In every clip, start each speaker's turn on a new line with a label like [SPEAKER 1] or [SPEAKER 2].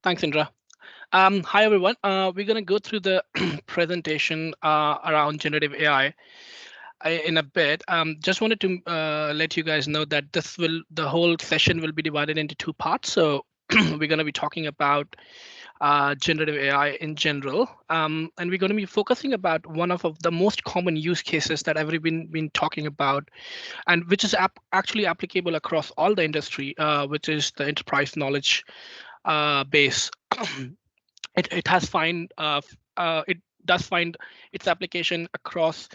[SPEAKER 1] Thanks, Indra. Hi, everyone. We're going to go through the presentation around generative AI in a bit. Just wanted to let you guys know that the whole session will be divided into two parts. So we're going to be talking about generative AI in general, and we're going to be focusing about one of the most common use cases that everyone been talking about, and which is actually applicable across all the industry, which is the enterprise knowledge base. It has it does find its application across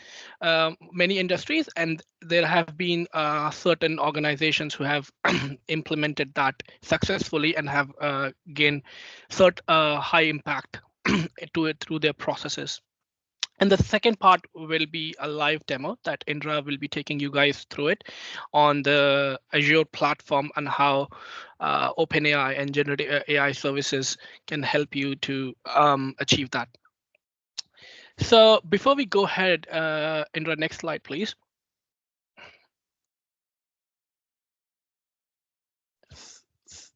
[SPEAKER 1] many industries, and there have been certain organizations who have implemented that successfully and have gained high impact to it through their processes. And the second part will be a live demo that Indra will be taking you guys through it on the Azure platform and how OpenAI and generative AI services can help you to achieve that. So before we go ahead, Indra, next slide, please.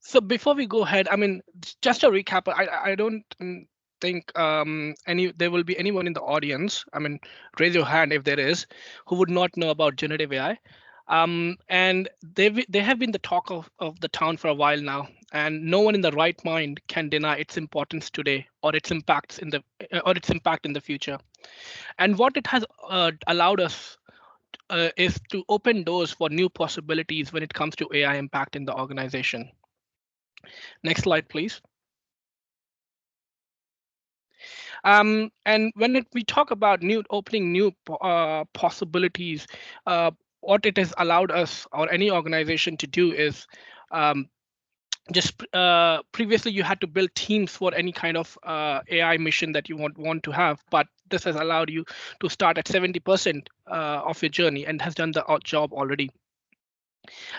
[SPEAKER 1] So before we go ahead, I mean, just a recap. I don't think there will be anyone in the audience. I mean, raise your hand if there is, who would not know about generative AI. And they have been the talk of the town for a while now, and no one in the right mind can deny its importance today or its impact in the future. And what it has allowed us is to open doors for new possibilities when it comes to AI impact in the organization. Next slide, please. And when we talk about opening new possibilities, what it has allowed us or any organization to do is just previously you had to build teams for any kind of AI mission that you want to have, but this has allowed you to start at 70% of your journey and has done the job already.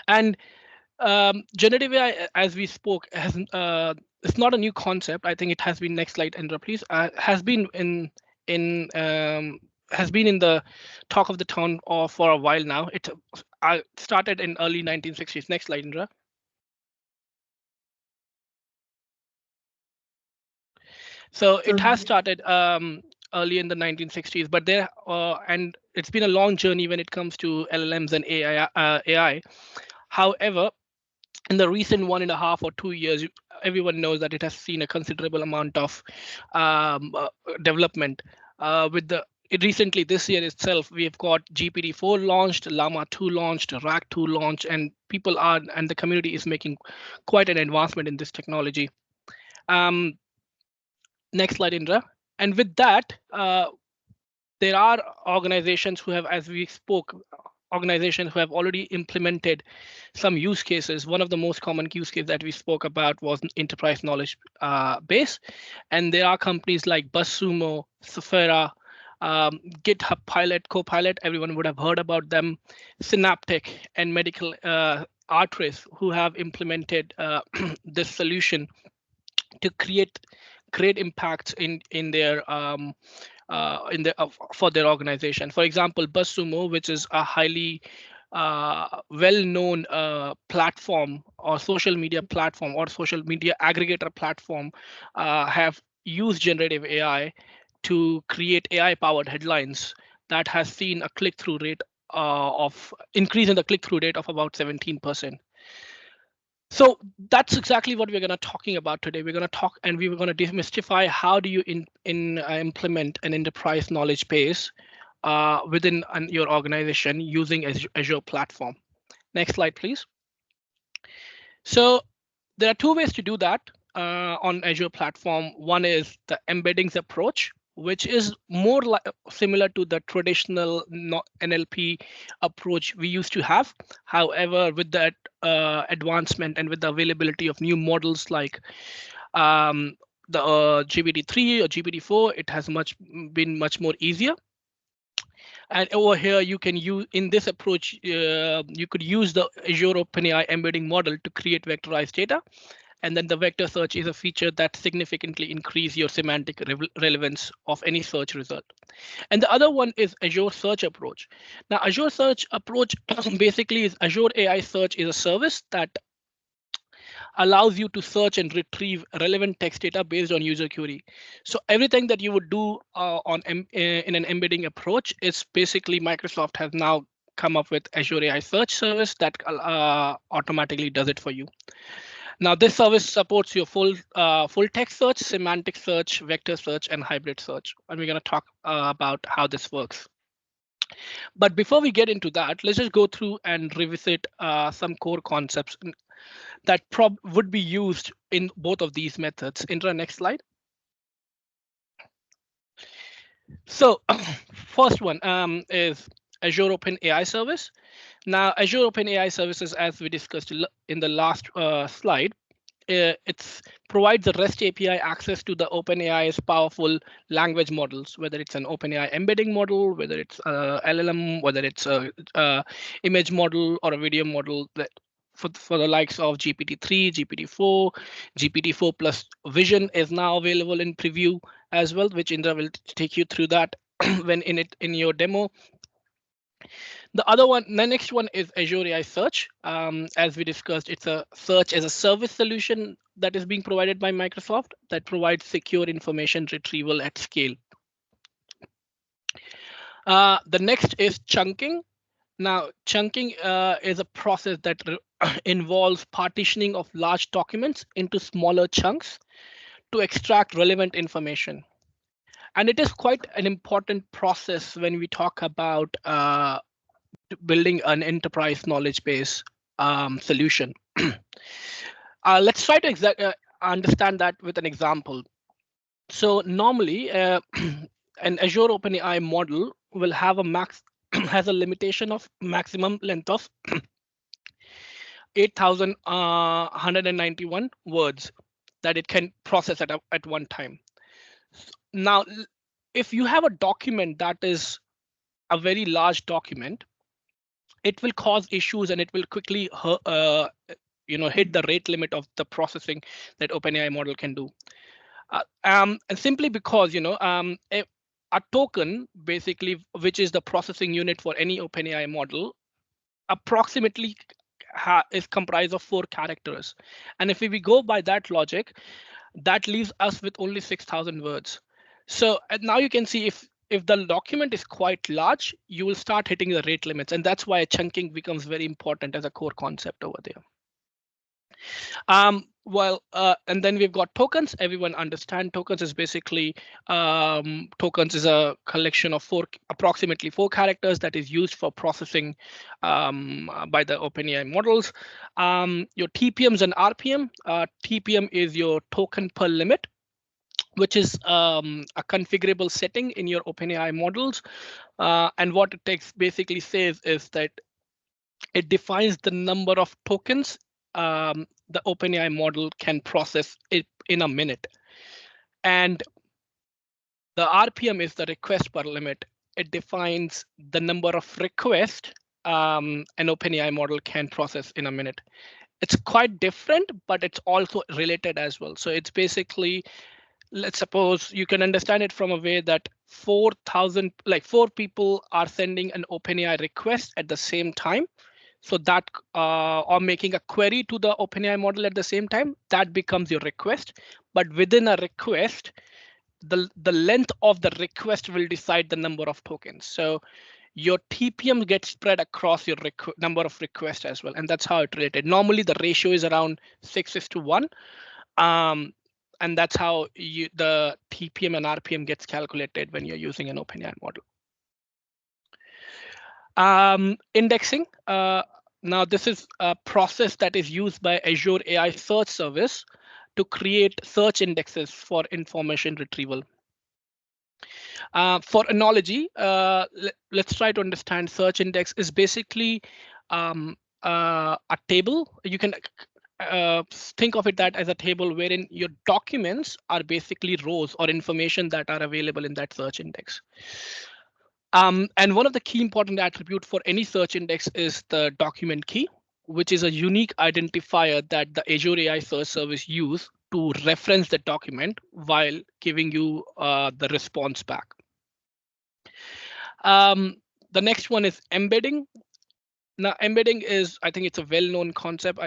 [SPEAKER 1] And generative AI, as we spoke, it's not a new concept. I think it has been, next slide, Indra, please, has been in the talk of the town for a while now. It started in early 1960s. Next slide, Indra. So it has started early in the 1960s, but and it's been a long journey when it comes to LLMs and AI. However, in the recent 1.5 or 2 years, everyone knows that it has seen a considerable amount of development. Recently, this year itself, we have got GPT-4 launched, Llama 2 launched, RAG 2 launched, and the community is making quite an advancement in this technology. Next slide, Indra. And with that, there are organizations who have, as we spoke, organizations who have already implemented some use cases. One of the most common use cases that we spoke about was enterprise knowledge base. And there are companies like BuzzSumo, Safera, GitHub Pilot, Copilot, everyone would have heard about them, Synaptic, and Medical Artrace, who have implemented this solution to create great impacts in their for their organization. For example, BuzzSumo, which is a highly well-known platform or social media platform or social media aggregator platform, have used generative AI to create AI-powered headlines that has seen a click-through rate increase in the click-through rate of about 17%. So that's exactly what we're going to talking about today. We're going to talk and we're going to demystify how do you implement an enterprise knowledge base within your organization using Azure platform. Next slide, please. So there are two ways to do that on Azure platform. One is the embeddings approach, which is more similar to the traditional NLP approach we used to have. However, with that advancement and with the availability of new models like the GPT-3 or GPT-4, it has been much more easier. And over here, you can use, in this approach, you could use the Azure OpenAI embedding model to create vectorized data. And then the vector search is a feature that significantly increases your semantic relevance of any search result. And the other one is Azure Search approach. Now, Azure Search approach basically is Azure AI Search is a service that allows you to search and retrieve relevant text data based on user query. So everything that you would do in an embedding approach is basically Microsoft has now come up with Azure AI search service that automatically does it for you. Now this service supports your full text search, semantic search, vector search, and hybrid search. And we're going to talk about how this works. But before we get into that, let's just go through and revisit some core concepts that would be used in both of these methods. Indra, next slide. So first one is Azure Open AI Service. Now, Azure Open AI Services, as we discussed in the last slide, it provides a REST API access to the OpenAI's powerful language models, whether it's an OpenAI embedding model, whether it's a LLM, whether it's a image model or a video model that for the likes of GPT-3, GPT-4, GPT-4 plus Vision is now available in preview as well, which Indra will take you through that when in your demo. The next one is Azure AI Search. As we discussed, it's a search as a service solution that is being provided by Microsoft that provides secure information retrieval at scale. The next is chunking. Now, chunking is a process that involves partitioning of large documents into smaller chunks to extract relevant information. And it is quite an important process when we talk about building an enterprise knowledge base solution. Let's try to understand that with an example. So normally, an Azure OpenAI model will have has a limitation of maximum length of 8,191 words that it can process at one time. Now, if you have a document that is a very large document, it will cause issues and it will quickly hit the rate limit of the processing that OpenAI model can do. And simply because a token, basically, which is the processing unit for any OpenAI model, approximately is comprised of 4 characters. And if we go by that logic, that leaves us with only 6,000 words. So now you can see if the document is quite large, you will start hitting the rate limits. And that's why chunking becomes very important as a core concept over there. And then we've got tokens. Everyone understand tokens is basically tokens is a collection of approximately 4 characters that is used for processing by the OpenAI models. Your TPMs and RPM. TPM is your token per limit, which is a configurable setting in your OpenAI models. And what it basically says is that it defines the number of tokens the OpenAI model can process it in a minute. And the RPM is the request per limit. It defines the number of requests an OpenAI model can process in a minute. It's quite different, but it's also related as well. So it's basically, let's suppose you can understand it from a way that 4 people are sending an OpenAI request at the same time. So that or making a query to the OpenAI model at the same time, that becomes your request. But within a request, the length of the request will decide the number of tokens. So your TPM gets spread across your number of requests as well. And that's how it related. Normally, the ratio is around 6:1. And that's how the TPM and RPM gets calculated when you're using an OpenAI model. Indexing. Now, this is a process that is used by Azure AI Search Service to create search indexes for information retrieval. For analogy, let's try to understand search index is basically a table. You can think of it that as a table wherein your documents are basically rows or information that are available in that search index. And one of the key important attributes for any search index is the document key, which is a unique identifier that the Azure AI Search Service use to reference the document while giving you the response back. The next one is embedding. Now, embedding is, I think it's a well-known concept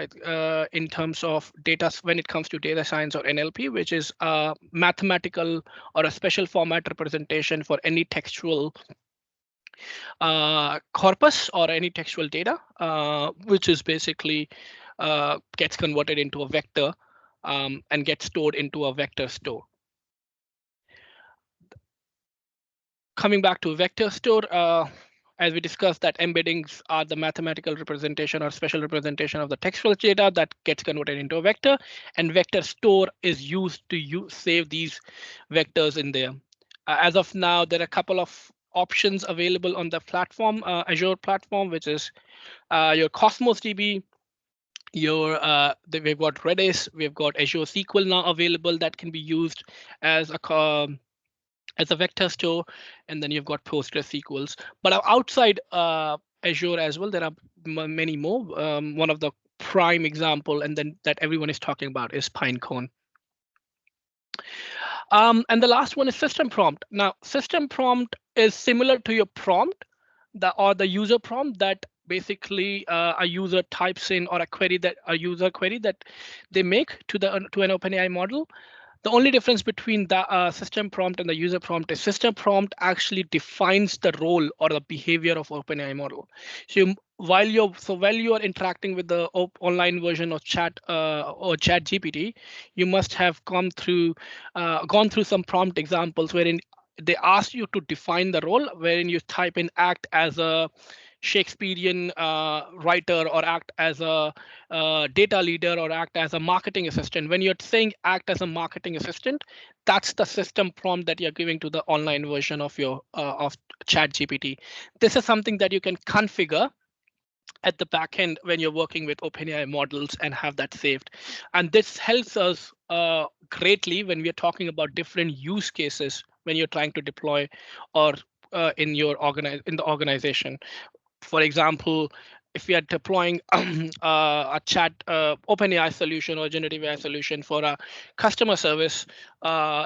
[SPEAKER 1] in terms of data when it comes to data science or NLP, which is a mathematical or a special format representation for any textual corpus or any textual data, which is basically gets converted into a vector and gets stored into a vector store. Coming back to vector store, as we discussed, that embeddings are the mathematical representation or special representation of the textual data that gets converted into a vector, and vector store is used to save these vectors in there. As of now, there are a couple of options available on the platform, Azure platform, which is your Cosmos DB, we've got Redis, we've got Azure SQL now available that can be used as a vector store, and then you've got PostgreSQLs. But outside Azure as well, there are many more. One of the prime example, and then that everyone is talking about, is Pinecone. And the last one is system prompt. Now, system prompt is similar to your prompt, or the user prompt that basically a user types in, or a user query that they make to an OpenAI model. The only difference between the system prompt and the user prompt is system prompt actually defines the role or the behavior of OpenAI model. So while you are interacting with the online version of Chat or Chat GPT, you must have gone through some prompt examples wherein they ask you to define the role, wherein you type in act as a Shakespearean writer, or act as a data leader, or act as a marketing assistant. When you're saying act as a marketing assistant, that's the system prompt that you're giving to the online version of your of ChatGPT. This is something that you can configure at the back end when you're working with OpenAI models and have that saved. And this helps us greatly when we're talking about different use cases when you're trying to deploy or in the organization. For example, if we are deploying a chat OpenAI solution or generative AI solution for a customer service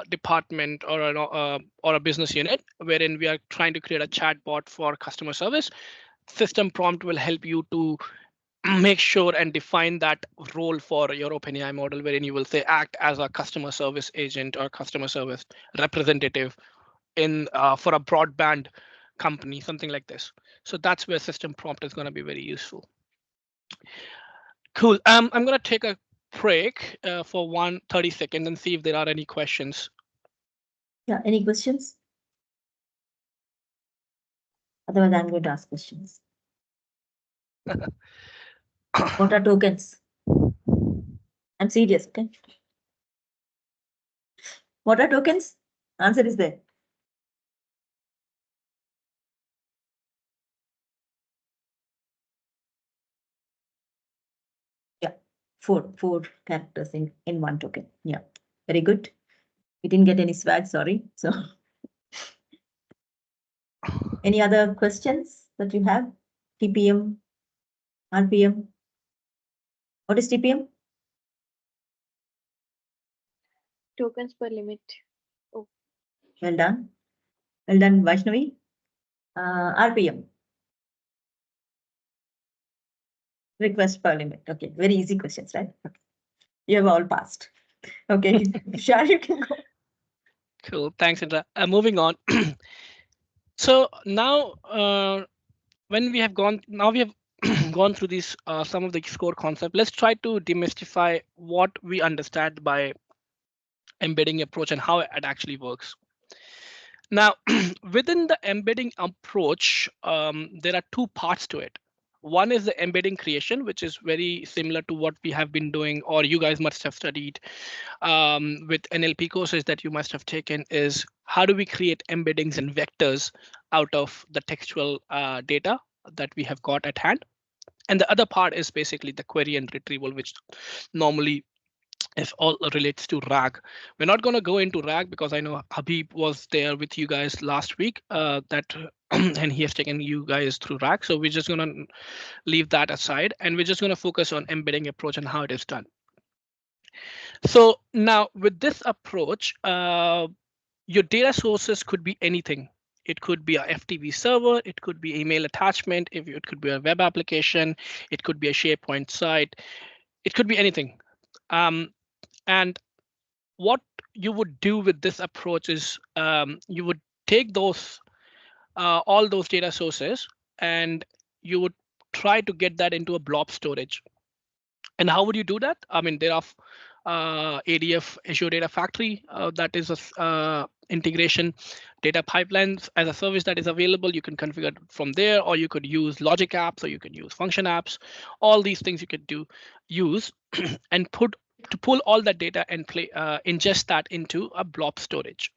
[SPEAKER 1] department, or a business unit, wherein we are trying to create a chat bot for customer service, system prompt will help you to make sure and define that role for your OpenAI model, wherein you will say act as a customer service agent or customer service representative in for a broadband company, something like this. So that's where system prompt is going to be very useful. Cool. I'm going to take a break for 30 seconds and see if there are any questions.
[SPEAKER 2] Yeah, any questions? Otherwise, I'm going to ask questions. What are tokens? I'm serious, okay? What are tokens? Answer is there. Yeah, four characters in one token. Yeah, very good. We didn't get any swag, sorry. So, any other questions that you have? TPM, RPM. What is TPM?
[SPEAKER 3] Tokens per limit. Oh.
[SPEAKER 2] Well done. Well done, Vaishnavi. RPM. Request per limit. Okay, very easy questions, right? Okay. You have all passed. Okay, sure, you can go.
[SPEAKER 1] Cool. Thanks, Indra. Moving on. So now, when we have gone gone through these some of the core concepts, let's try to demystify what we understand by embedding approach and how it actually works. Now, within the embedding approach, there are two parts to it. One is the embedding creation, which is very similar to what we have been doing, or you guys must have studied with NLP courses that you must have taken, is how do we create embeddings and vectors out of the textual data that we have got at hand. And the other part is basically the query and retrieval, which normally is all relates to RAG. We're not going to go into RAG because I know Habib was there with you guys last week, and he has taken you guys through RAG. So we're just going to leave that aside, and we're just going to focus on embedding approach and how it is done. So now with this approach, your data sources could be anything. It could be a FTP server. It could be email attachment. If it could be a web application, it could be a SharePoint site. It could be anything. And what you would do with this approach is you would take those all those data sources and you would try to get that into a blob storage. And how would you do that? I mean, there are ADF Azure Data Factory that is a integration data pipelines as a service that is available. You can configure it from there, or you could use logic apps, or you could use function apps. All these things you could use and pull all that data and ingest that into a blob storage.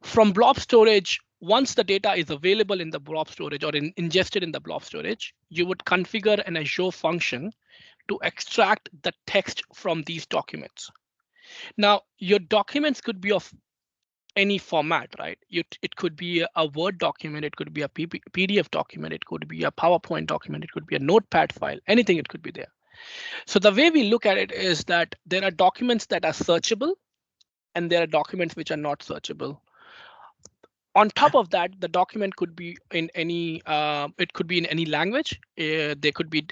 [SPEAKER 1] From blob storage, once the data is available in the blob storage or ingested in the blob storage, you would configure an Azure function to extract the text from these documents. Now, your documents could be of any format, right? It could be a Word document, it could be a PDF document, it could be a PowerPoint document, it could be a Notepad file, anything it could be there. So the way we look at it is that there are documents that are searchable and there are documents which are not searchable. On top of that, the document could be in any it could be in any language. There could be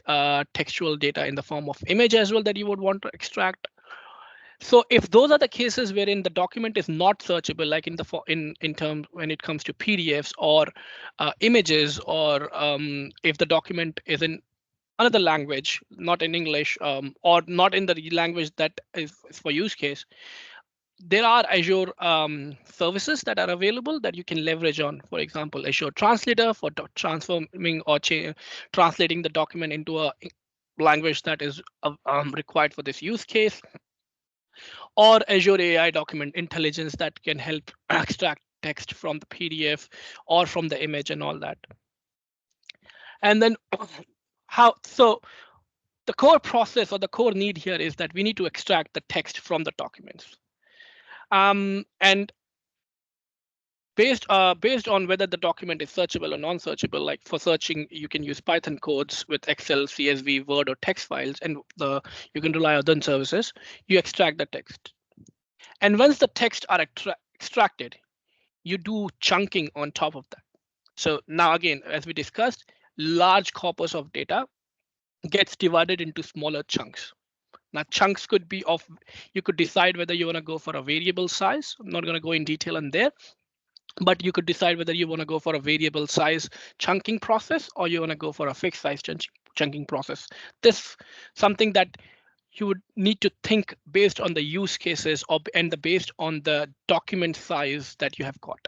[SPEAKER 1] textual data in the form of image as well that you would want to extract. So if those are the cases wherein the document is not searchable, like in terms when it comes to PDFs or images, or if the document is in another language, not in English, or not in the language that is for use case, there are Azure services that are available that you can leverage on. For example, Azure Translator for transforming or translating the document into a language that is required for this use case, or Azure AI document intelligence that can help extract text from the PDF or from the image and all that. And then the core process or the core need here is that we need to extract the text from the documents. And based on whether the document is searchable or non-searchable, like for searching, you can use Python codes with Excel, CSV, Word, or text files, and you can rely on other services. You extract the text. And once the text are extracted, you do chunking on top of that. So now again, as we discussed, large corpus of data gets divided into smaller chunks. Now chunks could be you could decide whether you want to go for a variable size. I'm not going to go in detail on there, but you could decide whether you want to go for a variable size chunking process or you want to go for a fixed size chunking process. This something that you would need to think based on the use cases and based on the document size that you have got,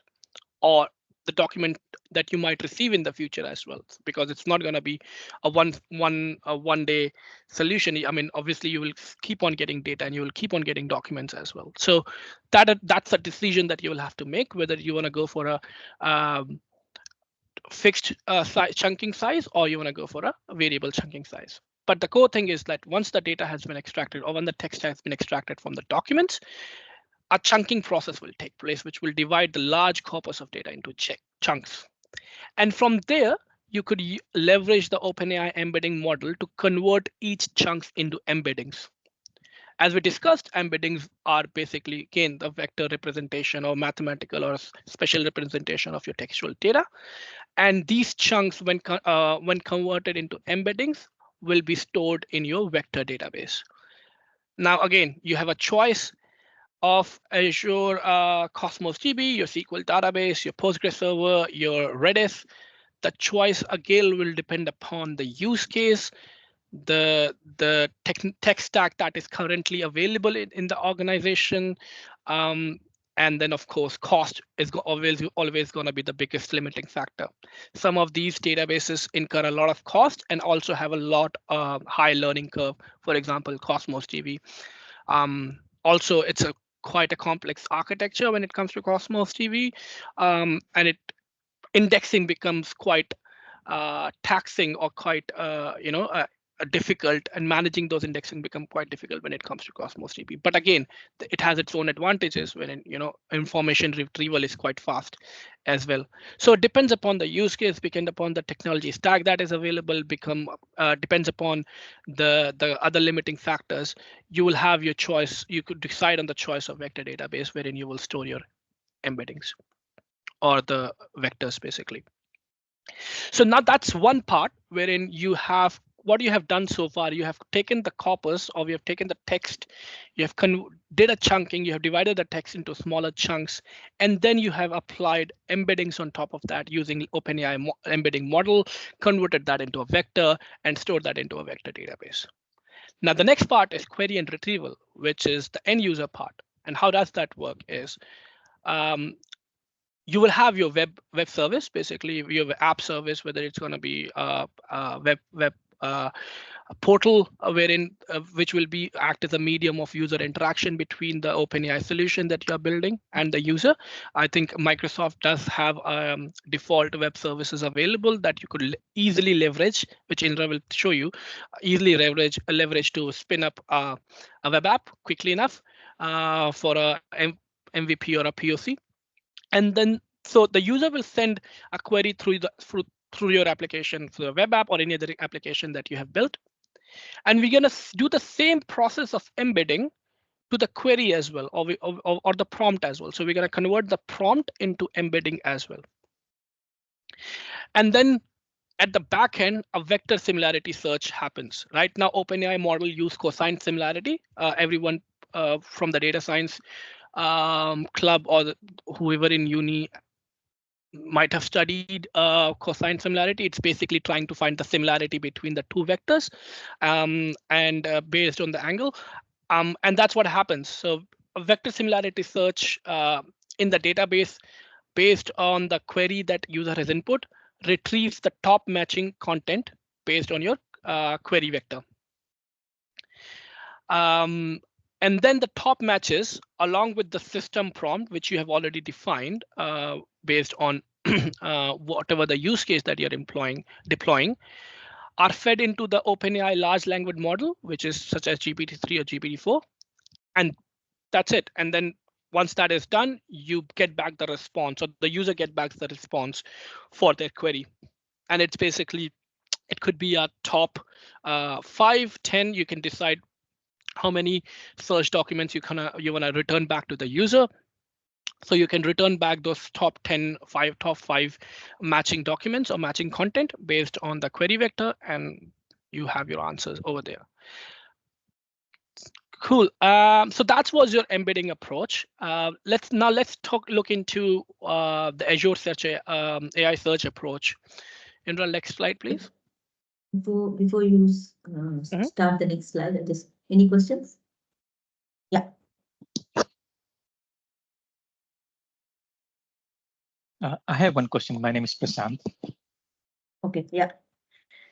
[SPEAKER 1] or the document that you might receive in the future as well, because it's not going to be a one day solution. I mean, obviously you will keep on getting data and you will keep on getting documents as well. So that's a decision that you will have to make, whether you want to go for a fixed chunking size or you want to go for a variable chunking size. But the core thing is that once the data has been extracted or when the text has been extracted from the documents, a chunking process will take place, which will divide the large corpus of data into chunks. And from there, you could leverage the OpenAI embedding model to convert each chunks into embeddings. As we discussed, embeddings are basically, again, the vector representation or mathematical or special representation of your textual data. And these chunks, when converted into embeddings, will be stored in your vector database. Now, again, you have a choice of Azure Cosmos DB, your SQL database, your Postgres server, your Redis. The choice again will depend upon the use case, the tech stack that is currently available in the organization, and then of course cost is always going to be the biggest limiting factor. Some of these databases incur a lot of cost and also have a lot high learning curve. For example, Cosmos DB. Also, it's quite a complex architecture when it comes to Cosmos DB, and indexing becomes quite taxing or quite difficult, and managing those indexing become quite difficult when it comes to Cosmos DB. But again, it has its own advantages when information retrieval is quite fast as well. So it depends upon the use case, depends upon the technology stack that is available, depends upon the other limiting factors. You will have your choice. You could decide on the choice of vector database wherein you will store your embeddings. or the vectors basically. So now that's one part wherein you have what you have done so far. You have taken the corpus, or you have taken the text, you have did a chunking, you have divided the text into smaller chunks, and then you have applied embeddings on top of that using OpenAI embedding model, converted that into a vector, and stored that into a vector database. Now the next part is query and retrieval, which is the end user part. And how does that work is um, you will have your web service, basically your app service, whether it's going to be web a portal wherein which will be act as a medium of user interaction between the OpenAI solution that you are building and the user. I think Microsoft does have default web services available that you could easily leverage, which Indra will show you, easily leverage to spin up a web app quickly enough for a MVP or a POC. And then so the user will send a query through your application, through a web app or any other application that you have built. And we're going to do the same process of embedding to the query as well, or the prompt as well. So we're going to convert the prompt into embedding as well. And then at the back end, a vector similarity search happens. Right now, OpenAI model use cosine similarity. Everyone from the data science club or whoever in uni might have studied cosine similarity. It's basically trying to find the similarity between the two vectors and based on the angle. And that's what happens. So a vector similarity search in the database based on the query that user has input retrieves the top matching content based on your query vector. And then the top matches along with the system prompt, which you have already defined based on whatever the use case that you're deploying, are fed into the OpenAI large language model, which is such as GPT-3 or GPT-4. And that's it. And then once that is done, you get back the response, or the user get back the response for their query. And it's basically, it could be a top 5, 10, you can decide how many search documents you want to return back to the user. So you can return back those top 5 matching documents or matching content based on the query vector, and you have your answers over there. Cool. So that was your embedding approach. Let's look into the Azure search AI search approach. Indra, next slide, please.
[SPEAKER 2] Before you start the next slide, just any questions? Yeah.
[SPEAKER 4] I have one question. My name is Prashant.
[SPEAKER 2] Okay. Yeah.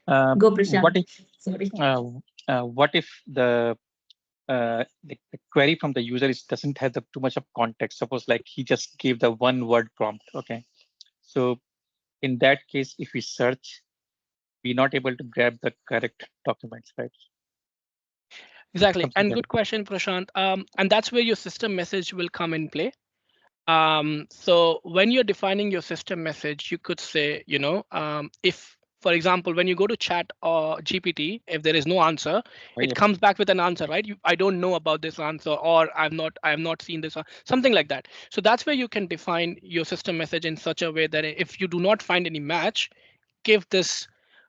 [SPEAKER 2] Go, Prashant.
[SPEAKER 4] What if the query from the user doesn't have too much of context? Suppose like he just gave the one word prompt. Okay. So in that case, if we search, we're not able to grab the correct documents, right?
[SPEAKER 1] Exactly. Something and good question, Prashant. And that's where your system message will come in play. So when you're defining your system message, you could say, if, for example, when you go to chat or GPT, if there is no answer, it comes back with an answer, right? I don't know about this answer, or I have not seen this, something like that. So that's where you can define your system message in such a way that if you do not find any match, give this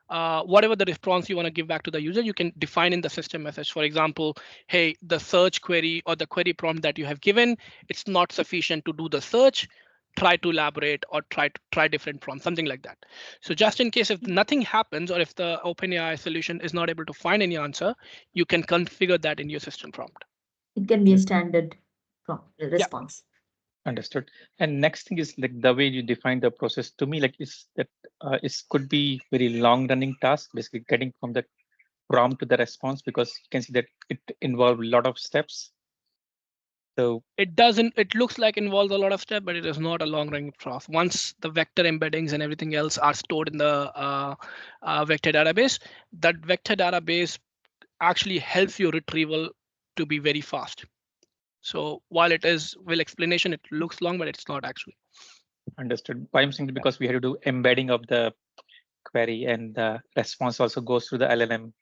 [SPEAKER 1] whatever the response you want to give back to the user, you can define in the system message. For example, hey, the search query or the query prompt that you have given, it's not sufficient to do the search. Try to elaborate or try different prompts, something like that. So just in case if nothing happens, or if the OpenAI solution is not able to find any answer, you can configure that in your system prompt.
[SPEAKER 2] It can be a standard response.
[SPEAKER 4] Yeah. Understood. And next thing is like the way you define the process. To me, like is that could be very long running task, basically getting from the prompt to the response, because you can see that it involves a lot of steps. So
[SPEAKER 1] it doesn't. It looks like involves a lot of steps, but it is not a long running process. Once the vector embeddings and everything else are stored in the vector database, that vector database actually helps your retrieval to be very fast. So while it is explanation, it looks long, but it's not actually.
[SPEAKER 4] Understood. Why I'm saying because we had to do embedding of the query, and the response also goes through the LLM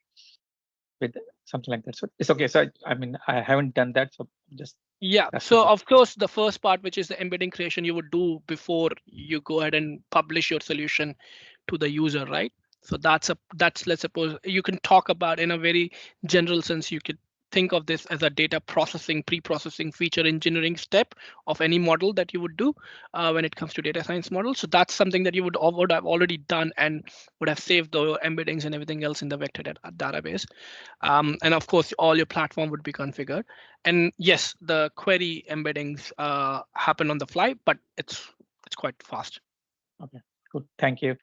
[SPEAKER 4] with something like that. So it's okay. So I mean, I haven't done that, so just
[SPEAKER 1] Yeah,
[SPEAKER 4] That's
[SPEAKER 1] so
[SPEAKER 4] it.
[SPEAKER 1] of course, the first part, which is the embedding creation, you would do before you go ahead and publish your solution to the user, right? So that's, let's suppose you can talk about in a very general sense. You could think of this as a data processing, pre-processing, feature engineering step of any model that you would do when it comes to data science models. So that's something that you would have already done and would have saved the embeddings and everything else in the vector database. And of course, all your platform would be configured. And yes, the query embeddings happen on the fly, but it's quite fast.
[SPEAKER 4] Okay, good. Thank you.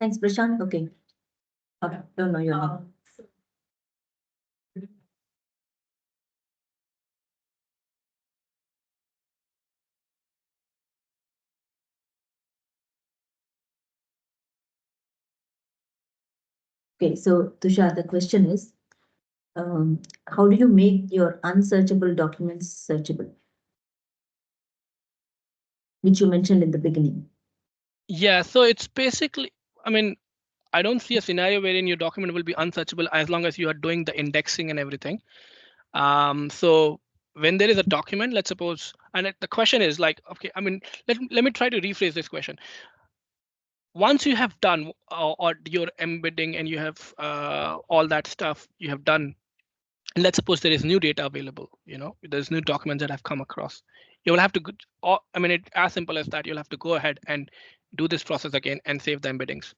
[SPEAKER 2] Thanks, Prashant. Okay. Okay, don't know your name. Okay, so Tushar, the question is, how do you make your unsearchable documents searchable? Which you mentioned in the beginning.
[SPEAKER 1] Yeah, so it's basically, I mean, I don't see a scenario wherein your document will be unsearchable as long as you are doing the indexing and everything. So when there is a document, let's suppose, and the question is like, okay, I mean, let me try to rephrase this question. Once you have done or your embedding and you have all that stuff you have done, and let's suppose there is new data available, there's new documents that have come across, you will have to I mean, it's as simple as that. You'll have to go ahead and do this process again and save the embeddings.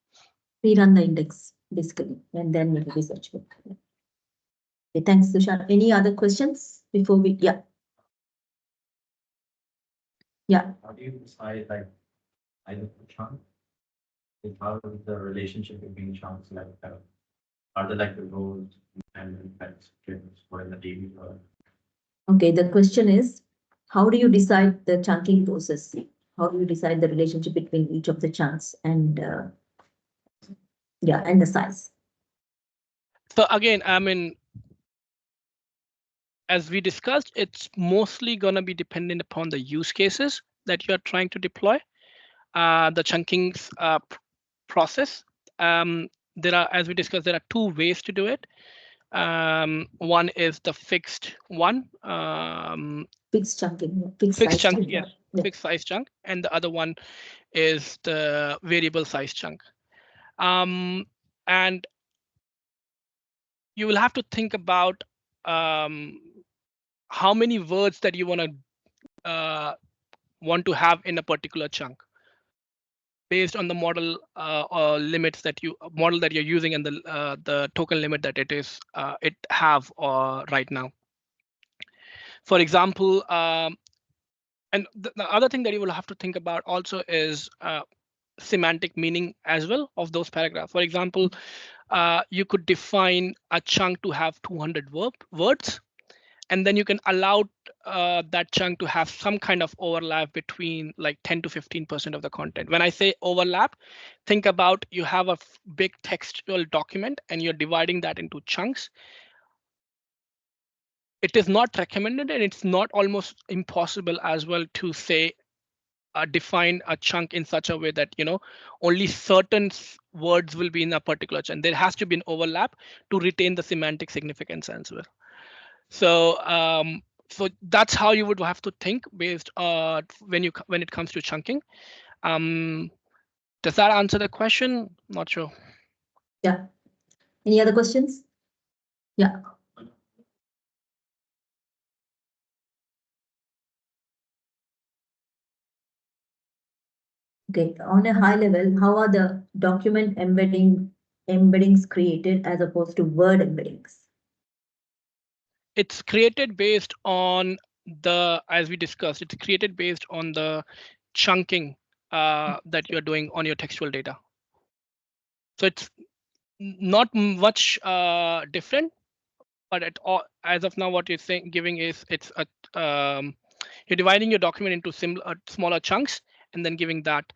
[SPEAKER 2] Rerun the index, basically, and then it will be searchable. Okay, thanks, Tushar. Any other questions before we, yeah. Yeah.
[SPEAKER 5] How do you decide like either the chunk? Like how is the relationship between chunks like are they like the roles and for in the daily work?
[SPEAKER 2] Okay, the question is, how do you decide the chunking process? How do you decide the relationship between each of the chunks and and the size?
[SPEAKER 1] So again, I mean, as we discussed, it's mostly going to be dependent upon the use cases that you're trying to deploy. The chunking process. There are, as we discussed, there are two ways to do it. One is the fixed one.
[SPEAKER 2] Fixed chunking,
[SPEAKER 1] Fixed
[SPEAKER 2] size
[SPEAKER 1] chunk,
[SPEAKER 2] chunk.
[SPEAKER 1] yes,
[SPEAKER 2] Yeah.
[SPEAKER 1] fixed size chunk, and the other one is the variable size chunk. And you will have to think about how many words that you want to have in a particular chunk based on the model or limits that you're using and the token limit that it have right now. For example, and the other thing that you will have to think about also is semantic meaning as well of those paragraphs. For example, you could define a chunk to have 200 words, and then you can allow that chunk to have some kind of overlap between like 10 to 15% of the content. When I say overlap, think about you have a big textual document and you're dividing that into chunks. It is not recommended, and it's not almost impossible as well to say define a chunk in such a way that only certain words will be in a particular chunk. There has to be an overlap to retain the semantic significance as well. So that's how you would have to think based when it comes to chunking. Does that answer the question? Not sure.
[SPEAKER 2] Yeah. Any other questions? Yeah. Okay, on a high level, how are the document embeddings created as opposed to word embeddings?
[SPEAKER 1] It's created based on as we discussed, it's created based on the chunking that you're doing on your textual data. So it's not much different, but as of now, what you're giving is you're dividing your document into smaller chunks and then giving that,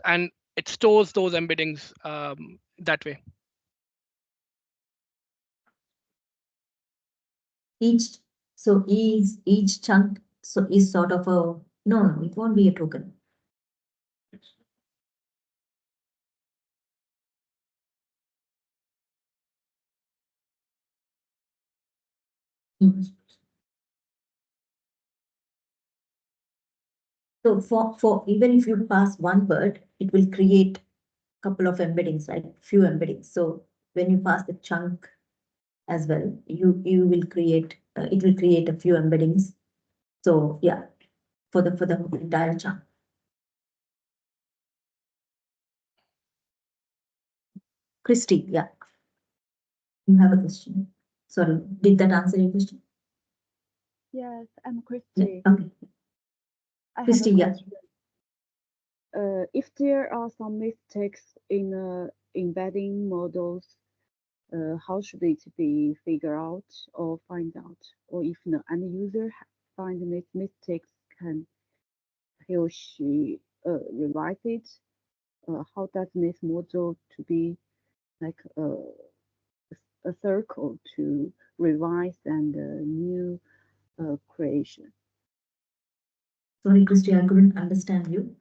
[SPEAKER 1] and it stores those embeddings that way.
[SPEAKER 2] Each chunk is sort of a no, it won't be a token. So for even if you pass one word, it will create a couple of embeddings, right? Few embeddings. So when you pass the chunk as well, you will create it will create a few embeddings. So yeah, for the entire chunk. Christy, yeah, you have a question. Sorry, did that answer your question?
[SPEAKER 6] Yes, I'm
[SPEAKER 2] Yeah.
[SPEAKER 6] Christy.
[SPEAKER 2] Okay.
[SPEAKER 6] I have
[SPEAKER 2] Christy,
[SPEAKER 6] a
[SPEAKER 2] yeah.
[SPEAKER 6] question. If there are some mistakes in embedding models, how should it be figured out or find out? Or if the end user find mistakes, can he or she revise it? How does this model to be like a circle to revise and new creation?
[SPEAKER 2] Sorry, Christy, I couldn't understand you.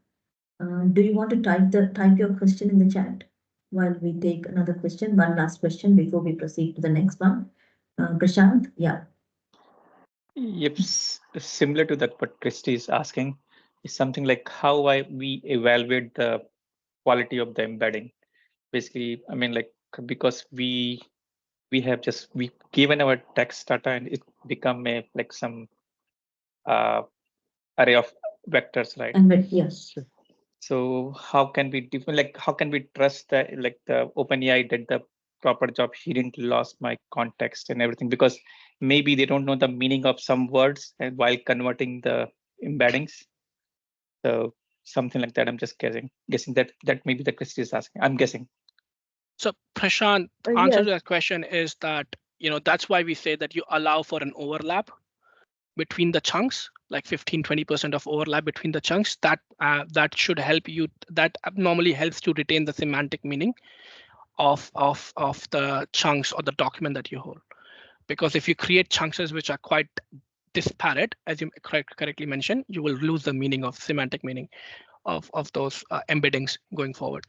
[SPEAKER 2] Do you want to type your question in the chat while we take another question, one last question before we proceed to the next one? Prashant, yeah.
[SPEAKER 4] Yep, similar to that, what Christy is asking is something like how we evaluate the quality of the embedding. Basically, I mean, like because we have just we given our text data and it become a like some uh, array of vectors, right?
[SPEAKER 2] Embed, yes.
[SPEAKER 4] So how can we like how can we trust that like the OpenAI did the proper job? He didn't lost my context and everything because maybe they don't know the meaning of some words and while converting the embeddings. So something like that. I'm just guessing that maybe the Christy is asking. I'm guessing.
[SPEAKER 1] So Prashant, answer
[SPEAKER 6] Yes.
[SPEAKER 1] to that question is that, that's why we say that you allow for an overlap between the chunks, like 15-20% of overlap between the chunks. That should help you. That normally helps to retain the semantic meaning of the chunks or the document that you hold. Because if you create chunks which are quite disparate, as you correctly mentioned, you will lose the meaning of semantic meaning of those embeddings going forward.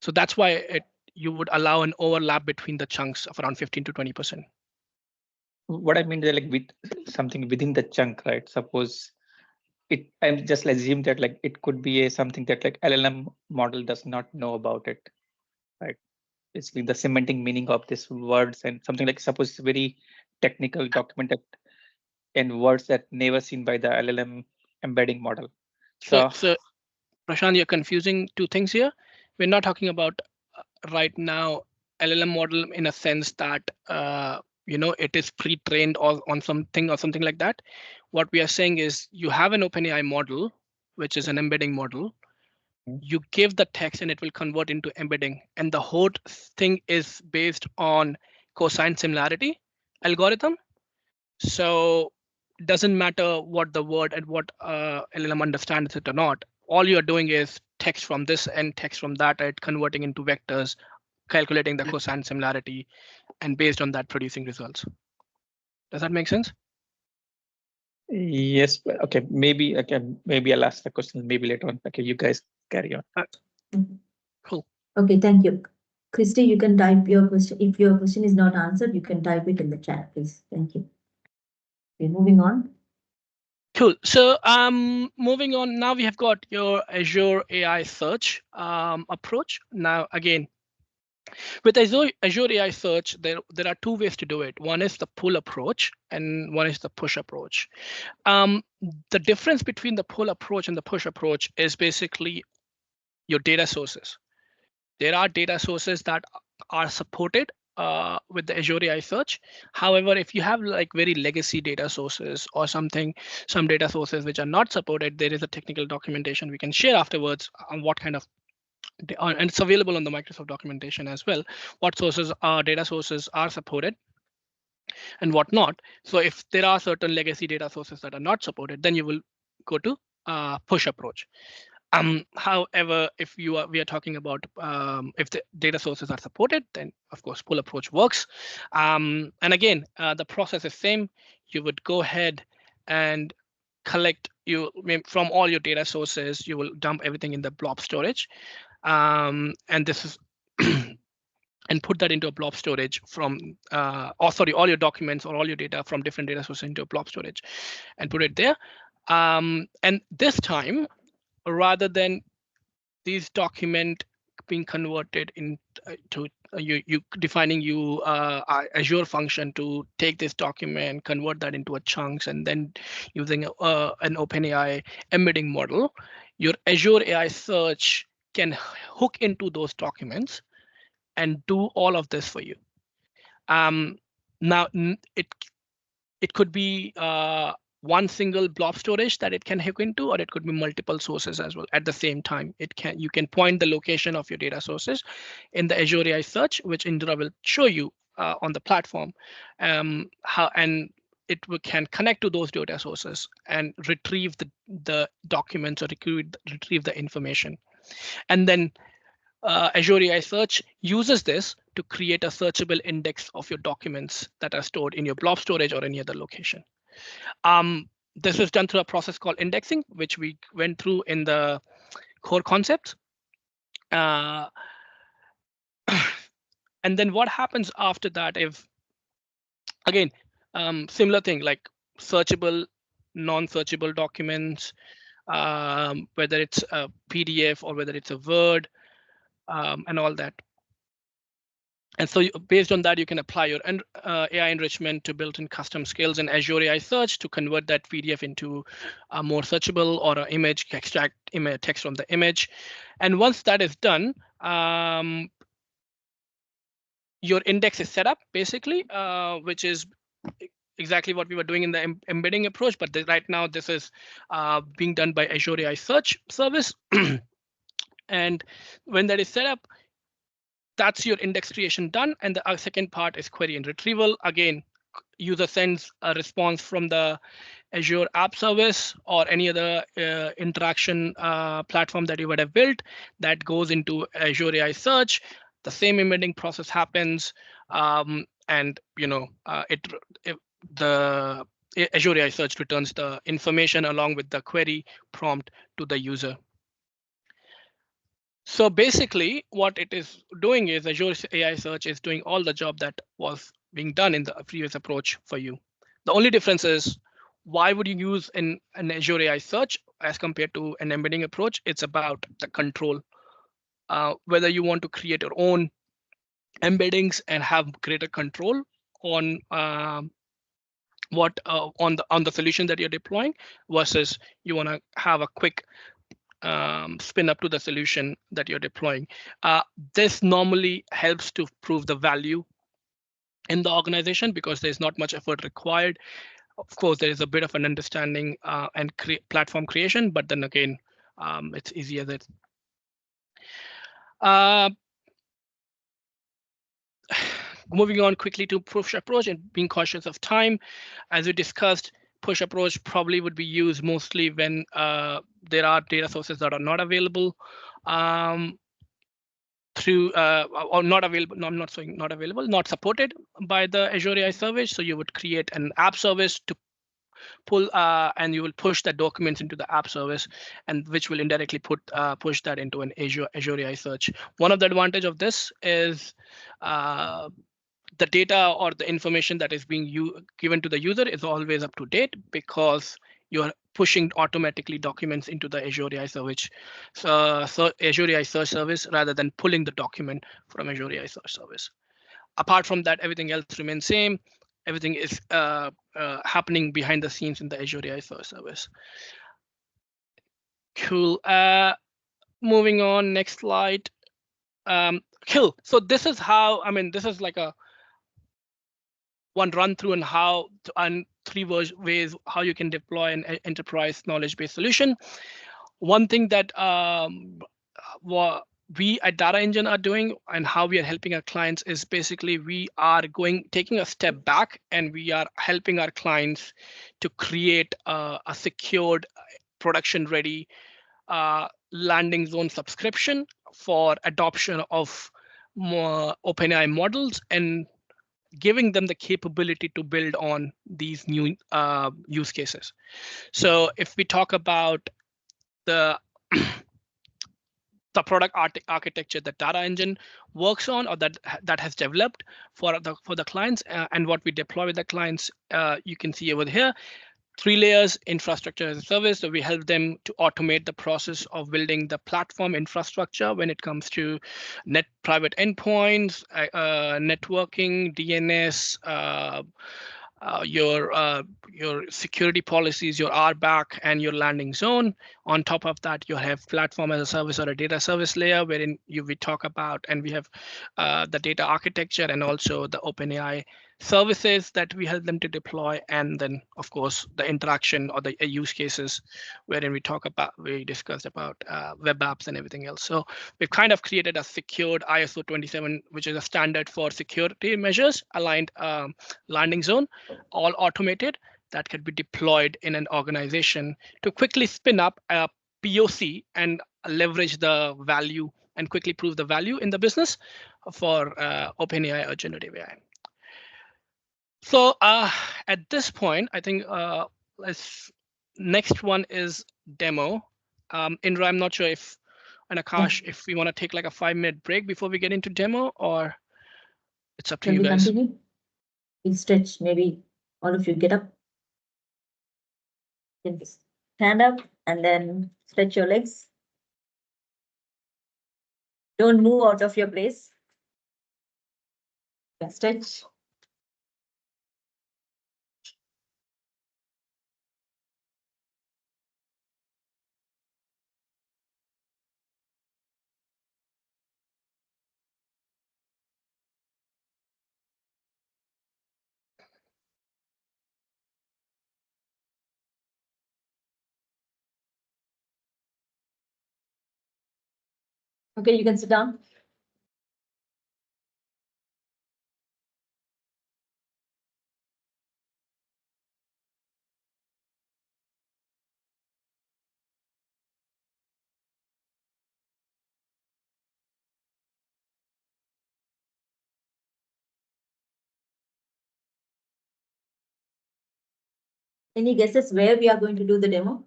[SPEAKER 1] So that's why you would allow an overlap between the chunks of around 15-20%.
[SPEAKER 4] What I mean is like with something within the chunk, right? Suppose I'm just assume that like it could be a something that like LLM model does not know about it, right? Basically the semantic meaning of these words and something like suppose very technical documented and words that never seen by the LLM embedding model. So
[SPEAKER 1] So Prashant, you're confusing two things here. We're not talking about right now LLM model in a sense that it is pre-trained or on something or something like that. What we are saying is you have an OpenAI model, which is an embedding model. You give the text and it will convert into embedding, and the whole thing is based on cosine similarity algorithm. So it doesn't matter what the word and what LLM understands it or not. All you're doing is text from this and text from that, and converting into vectors, calculating the cosine similarity, and based on that producing results. Does that make sense?
[SPEAKER 4] yes, okay, maybe I'll ask the question maybe later on. Okay, you guys carry on.
[SPEAKER 1] Cool.
[SPEAKER 2] Okay, thank you. Christy, you can type your question. If your question is not answered, you can type it in the chat, please. Thank you. Okay, moving on.
[SPEAKER 1] Cool. So moving on, now we have got your Azure AI search approach. Now, again, with Azure AI search, there are two ways to do it. One is the pull approach and one is the push approach. The difference between the pull approach and the push approach is basically your data sources. There are data sources that are supported with the Azure AI search. However, if you have like very legacy data sources or some data sources which are not supported, there is a technical documentation we can share afterwards on what kind of, and it's available on the Microsoft documentation as well, what data sources are supported and what not. So if there are certain legacy data sources that are not supported, then you will go to push approach. However, if we are talking about if the data sources are supported, then of course pull approach works. And again, the process is same. You would go ahead and collect from all your data sources. You will dump everything in the blob storage, and this is and put that into a blob storage from, all your documents or all your data from different data sources into a blob storage, and put it there. And this time, rather than these document being converted into you defining Azure function to take this document, convert that into a chunks, and then using an OpenAI embedding model, your Azure AI search can hook into those documents and do all of this for you. Now it could be one single blob storage that it can hook into, or it could be multiple sources as well at the same time. You can point the location of your data sources in the Azure AI search, which Indra will show you on the platform, how and can connect to those data sources and retrieve the documents or retrieve the information. And then Azure AI Search uses this to create a searchable index of your documents that are stored in your blob storage or any other location. This is done through a process called indexing, which we went through in the core concepts. And then what happens after that, if, again, similar thing like searchable, non-searchable documents, whether it's a PDF or whether it's a Word, and all that. And so based on that, you can apply your AI enrichment to built-in custom skills in Azure AI Search to convert that PDF into a more searchable or an image, extract text from the image. And once that is done, your index is set up basically, which is exactly what we were doing in the embedding approach. But right now, this is being done by Azure AI Search service. And when that is set up, that's your index creation done. And the second part is query and retrieval. Again, user sends a response from the Azure App Service or any other interaction platform that you would have built that goes into Azure AI Search. The same embedding process happens, and the Azure AI Search returns the information along with the query prompt to the user. So basically, what it is doing is Azure AI Search is doing all the job that was being done in the previous approach for you. The only difference is, why would you use an Azure AI Search as compared to an embedding approach? It's about the control. Whether you want to create your own embeddings and have greater control on on the solution that you're deploying, versus you want to have a quick spin up to the solution that you're deploying. This normally helps to prove the value in the organization because there's not much effort required. Of course, there is a bit of an understanding and platform creation, but then again, it's easier that. Moving on quickly to push approach and being cautious of time, as we discussed, push approach probably would be used mostly when there are data sources that are not available through or not available. No, I'm not saying not available, not supported by the Azure AI service. So you would create an app service to pull and you will push the documents into the app service, and which will indirectly push that into an Azure AI search. One of the advantage of this is the data or the information that is being given to the user is always up to date because you're pushing automatically documents into the Azure AI service, so Azure AI search service, rather than pulling the document from Azure AI search service. Apart from that, everything else remains same. Everything is happening behind the scenes in the Azure AI search service. Cool. Moving on, next slide. Cool. So this is how, this is like a one run through and three ways how you can deploy an enterprise knowledge-based solution. One thing that we at Data Engine are doing and how we are helping our clients is basically we are taking a step back and we are helping our clients to create a secured, production-ready landing zone subscription for adoption of more OpenAI models and giving them the capability to build on these new use cases. So if we talk about the product architecture that Data Engine works on, or that has developed for the clients, and what we deploy with the clients, you can see over here. 3 layers: infrastructure as a service. So we help them to automate the process of building the platform infrastructure when it comes to private endpoints, networking, DNS, your security policies, your RBAC, and your landing zone. On top of that, you have platform as a service or a data service layer, wherein we talk about, and we have the data architecture and also the OpenAI services that we help them to deploy, and then of course the interaction or the use cases wherein we discussed about web apps and everything else. So we've kind of created a secured ISO 27, which is a standard for security measures aligned landing zone, all automated, that could be deployed in an organization to quickly spin up a POC and leverage the value and quickly prove the value in the business for OpenAI or generative AI. So at this point, I think next one is demo. Indra, I'm not sure if, and Akash, if we want to take like a 5-minute break before we get into demo, or it's up to you guys.
[SPEAKER 2] Continue? We'll stretch, maybe all of you get up. You can stand up and then stretch your legs. Don't move out of your place. Stretch. Okay, you can sit down. Any guesses where we are going to do the demo?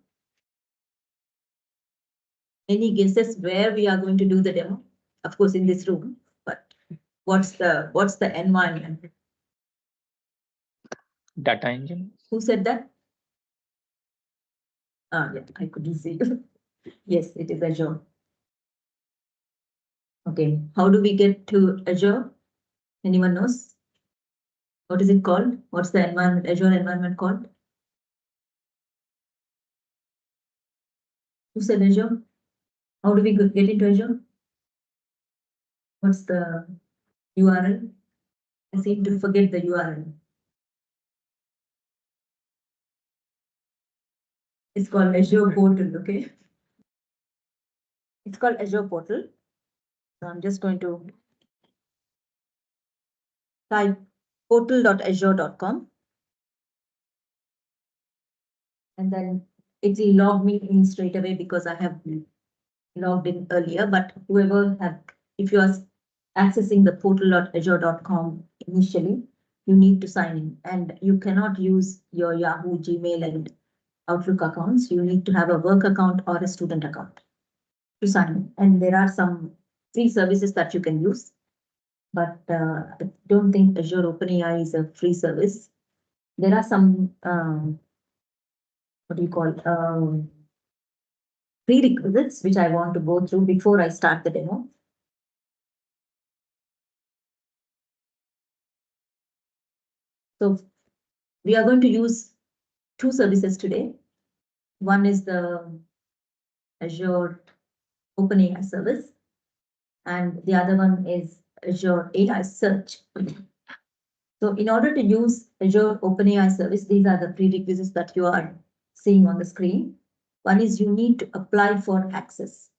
[SPEAKER 2] Any guesses where we are going to do the demo? Of course, in this room, but what's the environment?
[SPEAKER 4] Data engine.
[SPEAKER 2] Who said that? Yeah, I couldn't see. Yes, it is Azure. Okay, how do we get to Azure? Anyone knows? What is it called? What's the environment, Azure environment called? Who said Azure? How do we get into Azure? What's the URL? I seem to forget the URL. It's called Azure Portal, okay? It's called Azure Portal. So I'm just going to type portal.azure.com. And then it will log me in straight away because I have logged in earlier, but whoever have, if you are accessing the portal.azure.com initially, you need to sign in, and you cannot use your Yahoo, Gmail, and Outlook accounts. You need to have a work account or a student account to sign in. And there are some free services that you can use, but I don't think Azure OpenAI is a free service. There are some, what do you call, prerequisites, which I want to go through before I start the demo. So we are going to use two services today. One is the Azure OpenAI service, and the other one is Azure AI Search. So in order to use Azure OpenAI service, these are the prerequisites that you are seeing on the screen. One is you need to apply for access.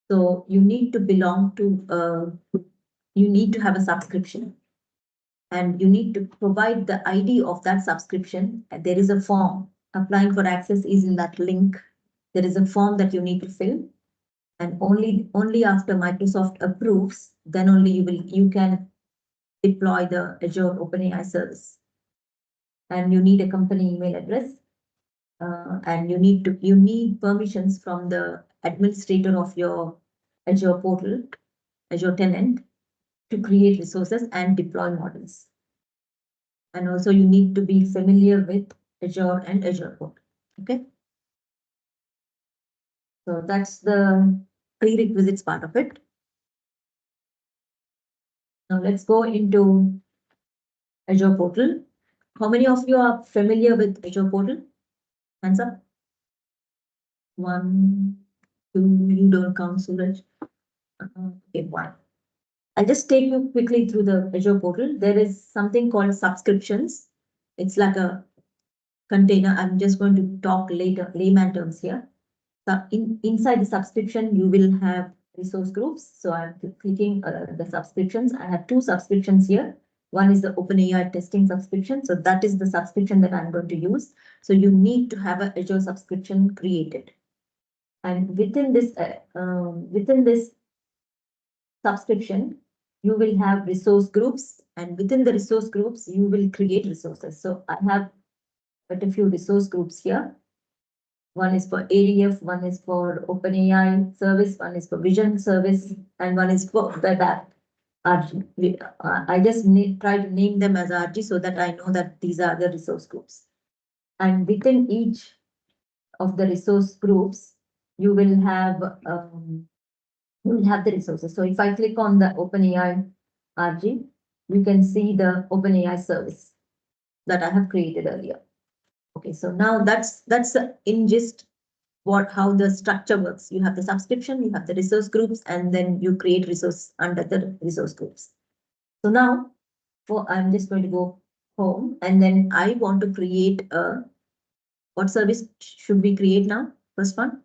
[SPEAKER 2] So you need to belong to, you need to have a subscription, and you need to provide the ID of that subscription. There is a form. Applying for access is in that link. There is a form that you need to fill, and only after Microsoft approves, then only you can deploy the Azure OpenAI service. And you need a company email address, and you need permissions from the administrator of your Azure portal, Azure tenant, to create resources and deploy models. And also you need to be familiar with Azure and Azure portal. Okay. So that's the prerequisites part of it. Now let's go into Azure portal. How many of you are familiar with Azure portal? Hands up. 1, 2, you don't count, Suraj. Okay, 1. I'll just take you quickly through the Azure portal. There is something called subscriptions. It's like a container. I'm just going to talk later, layman terms here. So inside the subscription, you will have resource groups. So I'm clicking the subscriptions. I have 2 subscriptions here. One is the OpenAI testing subscription. So that is the subscription that I'm going to use. So you need to have an Azure subscription created. And within this subscription, you will have resource groups, and within the resource groups, you will create resources. So I have quite a few resource groups here. One is for ADF, one is for OpenAI service, one is for Vision service, and one is for web app RG. I just try to name them as RG so that I know that these are the resource groups. And within each of the resource groups, you will have the resources. So if I click on the OpenAI RG, you can see the OpenAI service that I have created earlier. Okay, so now that's in gist how the structure works. You have the subscription, you have the resource groups, and then you create resource under the resource groups. So now I'm just going to go home, and then I want to create what service should we create now? First one,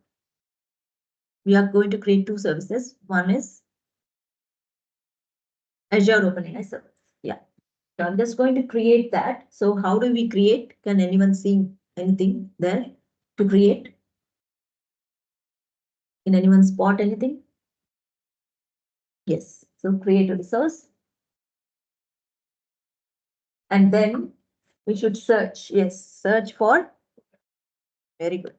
[SPEAKER 2] we are going to create 2 services. One is Azure OpenAI service. Yeah. So I'm just going to create that. So how do we create? Can anyone see anything there to create? Can anyone spot anything? Yes. So create a resource. And then we should search. Yes, search for. Very good.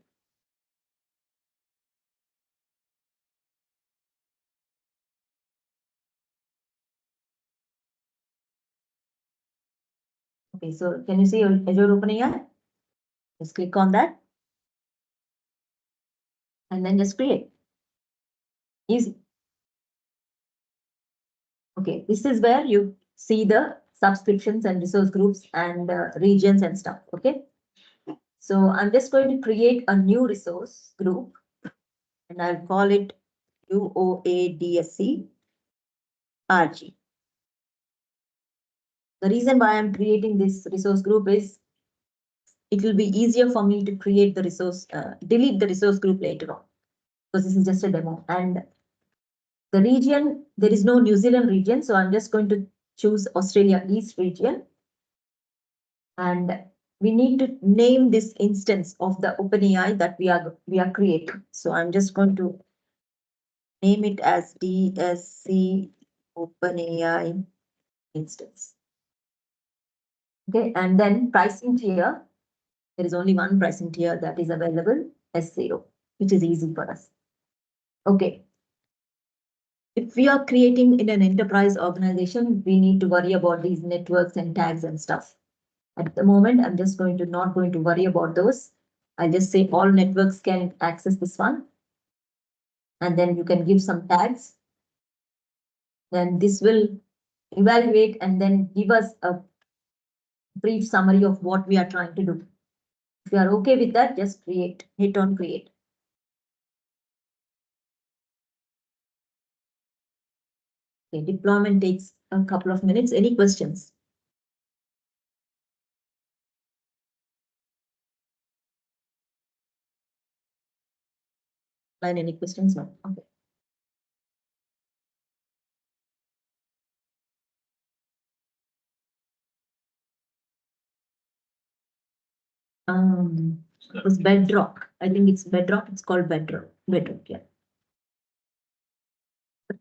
[SPEAKER 2] Okay, so can you see Azure OpenAI? Just click on that. And then just create. Easy. Okay, this is where you see the subscriptions and resource groups and regions and stuff. Okay. So I'm just going to create a new resource group, and I'll call it UOADSC RG. The reason why I'm creating this resource group is it will be easier for me to create the resource, delete the resource group later on, because this is just a demo. And the region, there is no New Zealand region, so I'm just going to choose Australia East region. And we need to name this instance of the OpenAI that we are creating. So I'm just going to name it as DSC OpenAI instance. Okay, and then pricing tier. There is only one pricing tier that is available, S0, which is easy for us. Okay. If we are creating in an enterprise organization, we need to worry about these networks and tags and stuff. At the moment, I'm just not going to worry about those. I'll just say all networks can access this one. And then you can give some tags. Then this will evaluate and then give us a brief summary of what we are trying to do. If you are okay with that, just hit on create. Okay, deployment takes a couple of minutes. Any questions? Any questions? No. Okay. It was Bedrock. I think it's Bedrock. It's called Bedrock. Bedrock, yeah.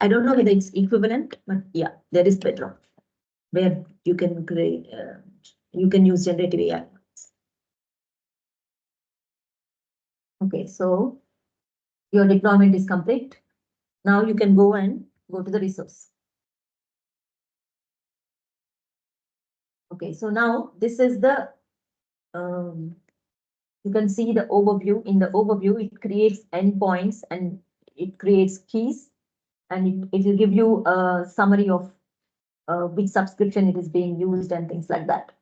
[SPEAKER 2] I don't know whether it's equivalent, but yeah, there is Bedrock, where you can create, you can use generative AI. Okay, so your deployment is complete. Now you can go to the resource. Okay, so now this is the You can see the overview. In the overview, it creates endpoints and it creates keys, and it will give you a summary of which subscription it is being used and things like that.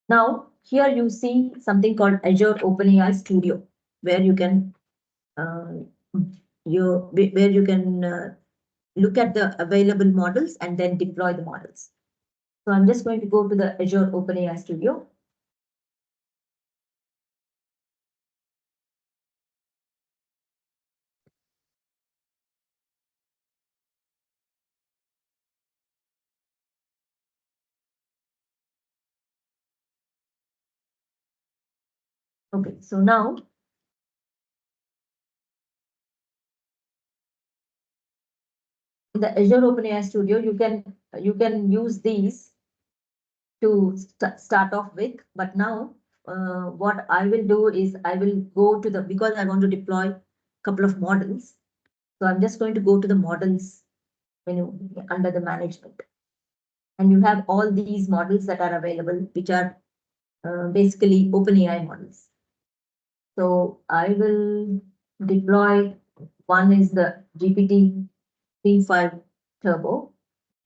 [SPEAKER 2] Now, here you see something called Azure OpenAI Studio, where you can uh, where you can look at the available models and then deploy the models. So I'm just going to go to the Azure OpenAI Studio. Okay, so now in the Azure OpenAI Studio, you can use these to start off with. But now, what I will do is I will go to the, because I want to deploy a couple of models. So I'm just going to go to the models menu under the management. And you have all these models that are available, which are basically OpenAI models. So I will deploy, one is the GPT-3.5 Turbo.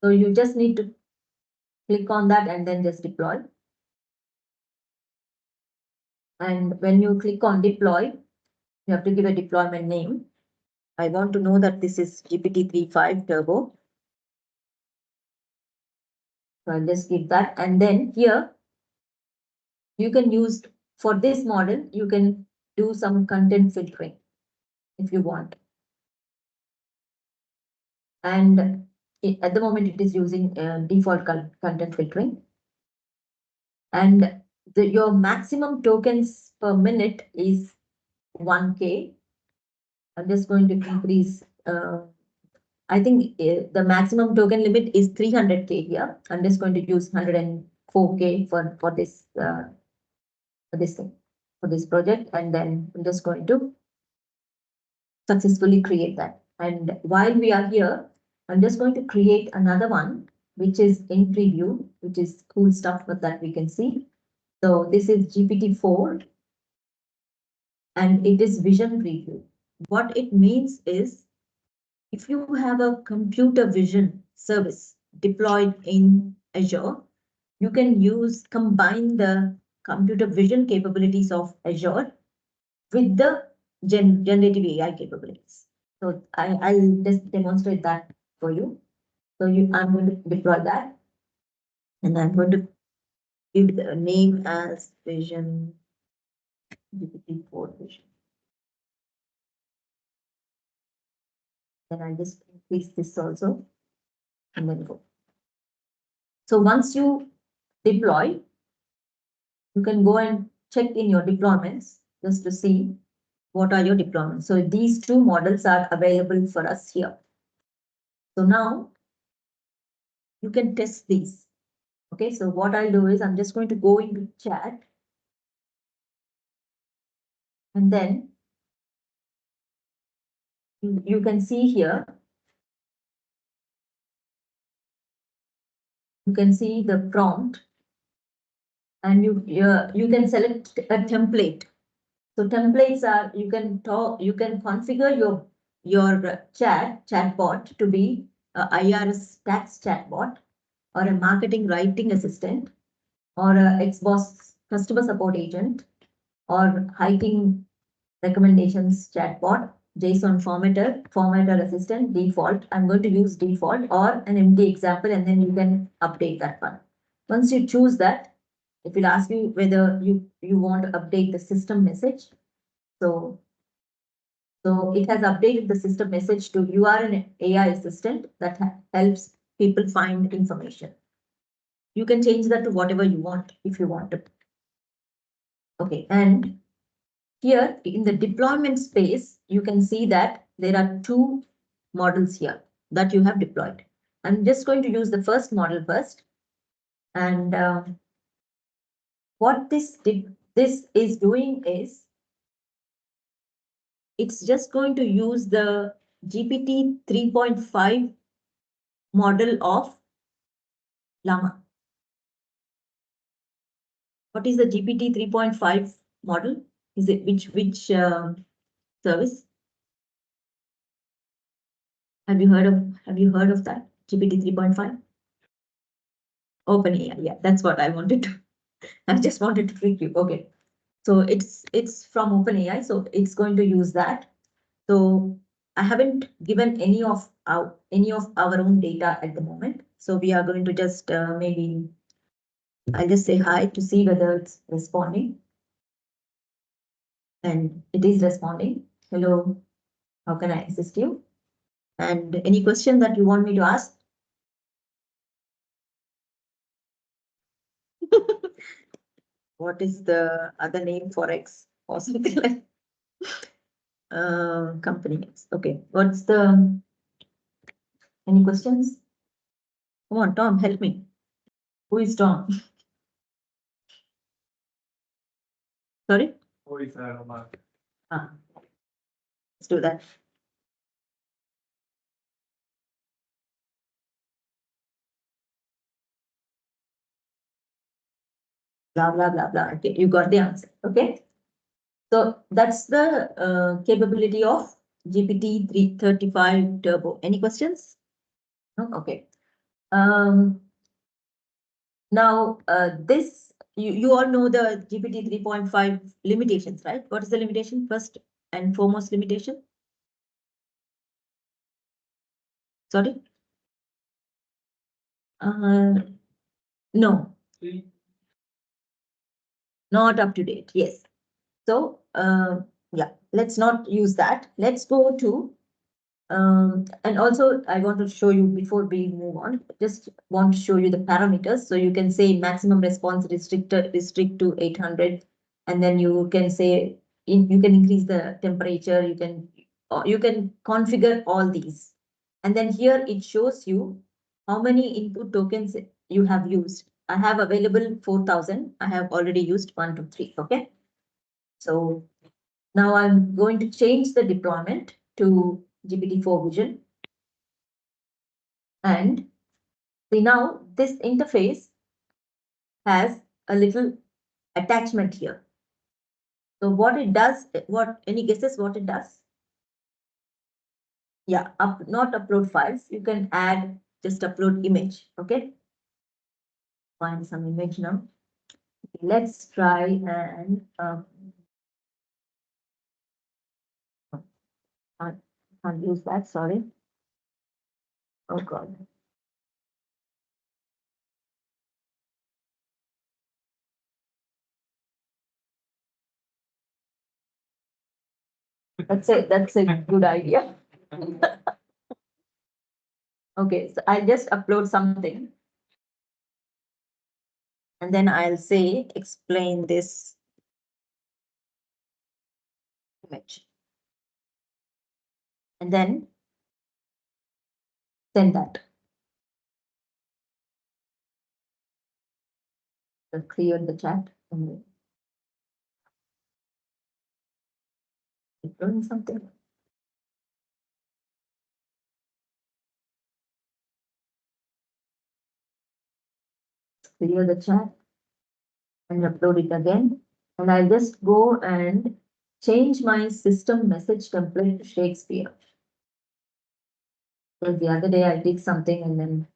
[SPEAKER 2] So you just need to click on that and then just deploy. And when you click on deploy, you have to give a deployment name. I want to know that this is GPT-3.5 Turbo. So I'll just give that. And then here, you can use, for this model, you can do some content filtering if you want. And at the moment, it is using default content filtering. And your maximum tokens per minute is 1K. I'm just going to increase. I think the maximum token limit is 300K here. I'm just going to use 104K for this thing, for this project, and then I'm just going to successfully create that. And while we are here, I'm just going to create another one, which is in preview, which is cool stuff that we can see. So this is GPT-4, and it is vision preview. What it means is, if you have a computer vision service deployed in Azure, you can combine the computer vision capabilities of Azure with the generative AI capabilities. So I'll just demonstrate that for you. So I'm going to deploy that, and I'm going to give the name as Vision GPT-4 Vision. Then I'll just increase this also, and then go. So once you deploy, you can go and check in your deployments just to see what are your deployments. So these two models are available for us here. So now you can test these. Okay, so what I'll do is I'm just going to go into chat, and then you can see here, you can see the prompt, and you can select a template. So templates are, you can configure your chatbot to be a IRS tax chatbot, or a marketing writing assistant, or a Xbox customer support agent, or hiking recommendations chatbot, JSON formatter assistant, default. I'm going to use default, or an empty example, and then you can update that one. Once you choose that, it will ask you whether you want to update the system message. So it has updated the system message to, you are an AI assistant that helps people find information. You can change that to whatever you want if you want to. Okay, and here in the deployment space, you can see that there are two models here that you have deployed. I'm just going to use the first model first. And what this is doing is, it's just going to use the GPT 3.5 model of Llama. What is the GPT 3.5 model? Is it which service? Have you heard of that? GPT 3.5? OpenAI, yeah, that's what I wanted to. I just wanted to trick you. Okay, so it's from OpenAI, so it's going to use that. So I haven't given any of our own data at the moment. So we are going to just maybe I'll just say hi to see whether it's responding. And it is responding. Hello, how can I assist you? And any question that you want me to ask? What is the other name for X or something like company X? Okay, what's the any questions? Come on, Tom, help me. Who is Tom? Sorry?
[SPEAKER 5] Who is that?
[SPEAKER 2] Ah, let's do that. Blah blah blah blah. Okay, you got the answer. Okay. So that's the capability of GPT 335 Turbo. Any questions? No? Okay. Now this you all know the GPT 3.5 limitations, right? What is the limitation? First and foremost limitation? Sorry? No, not up to date. Yes. So yeah, let's not use that. Let's go to and also I want to show you before we move on, just want to show you the parameters. So you can say maximum response restrict to 800, and then you can say you can increase the temperature, you can configure all these. And then here it shows you how many input tokens you have used. I have available 4,000. I have already used 1, 2, 3. Okay. So now I'm going to change the deployment to GPT-4 Vision. And see now this interface has a little attachment here. So what it does, what any guesses what it does? Yeah, not upload files. You can add just upload image. Okay. Find some image now. Let's try and can't use that. Sorry. Oh God. That's a good idea. Okay, so I'll just upload something. And then I'll say explain this image. And then send that. So clear the chat and doing something. Clear the chat and upload it again. And I'll just go and change my system message template to Shakespeare. Because the other day I did something and then,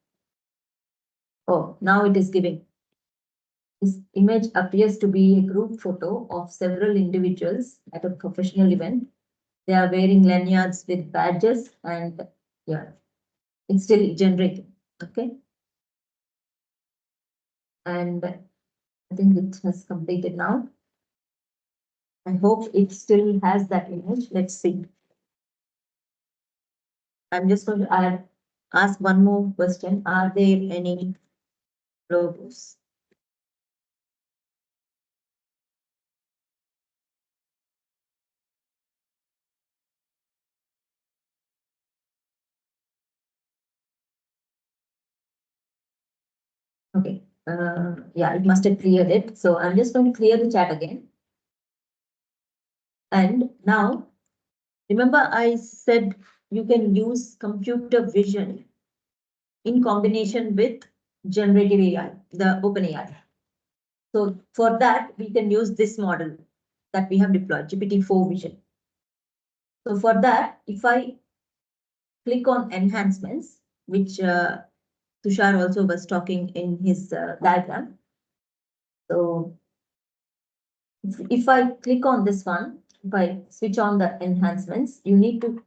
[SPEAKER 2] oh, now it is giving. This image appears to be a group photo of several individuals at a professional event. They are wearing lanyards with badges and yeah, it's still generating. Okay. And I think it has completed now. I hope it still has that image. Let's see. I'm just going to ask one more question. Are there any logos? Okay. Yeah, it must have cleared it. So I'm just going to clear the chat again. And now, remember I said you can use computer vision in combination with generative AI, the OpenAI. So for that, we can use this model. that we have deployed, GPT-4 Vision. So for that, if I click on enhancements, which Tushar also was talking in his diagram. So if I click on this one, if I switch on the enhancements, you need to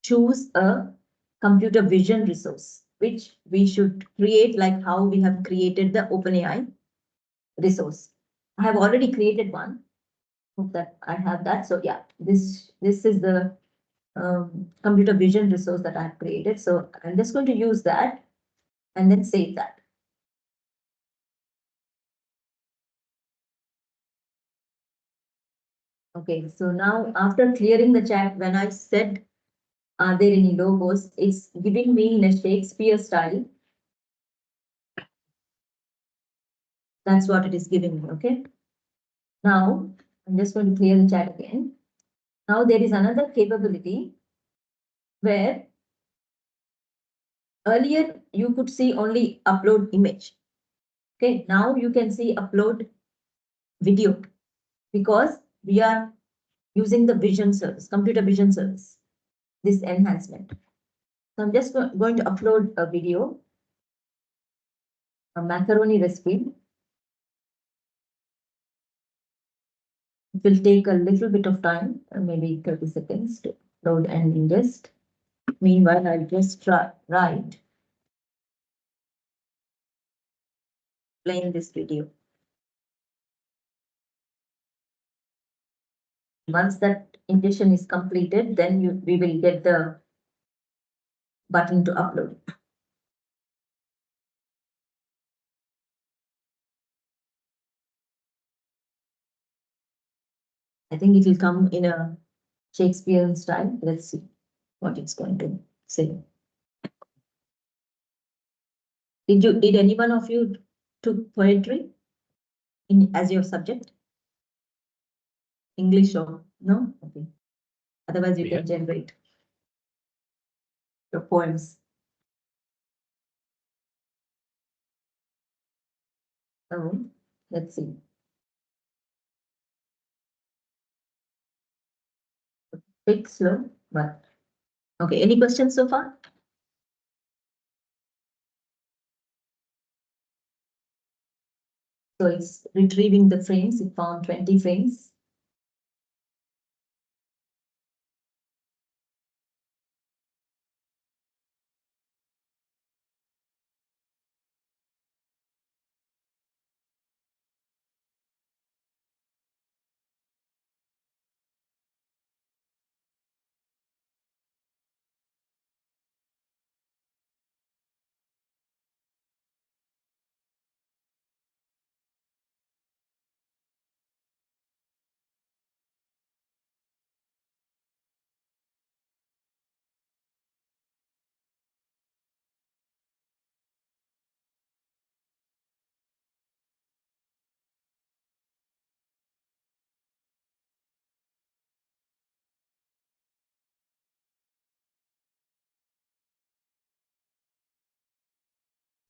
[SPEAKER 2] choose a computer vision resource, which we should create like how we have created the OpenAI resource. I have already created one. Hope that I have that. So yeah, this is the computer vision resource that I have created. So I'm just going to use that and then save that. Okay, so now after clearing the chat, when I said, are there any logos, it's giving me in a Shakespeare style. That's what it is giving me, okay? Now, I'm just going to clear the chat again. Now there is another capability where earlier you could see only upload image. Okay, now you can see upload video because we are using the vision service, computer vision service, this enhancement. So I'm just going to upload a video, a macaroni recipe. It will take a little bit of time, maybe 30 seconds to load and ingest. Meanwhile, I'll just write playing this video. Once that ingestion is completed, then we will get the button to upload. I think it will come in a Shakespearean style. Let's see what it's going to say. Did any one of you took poetry as your subject? English or no? Okay. Otherwise, you can generate your poems. So let's see. A bit slow, but okay. Any questions so far? So it's retrieving the frames. It found 20 frames.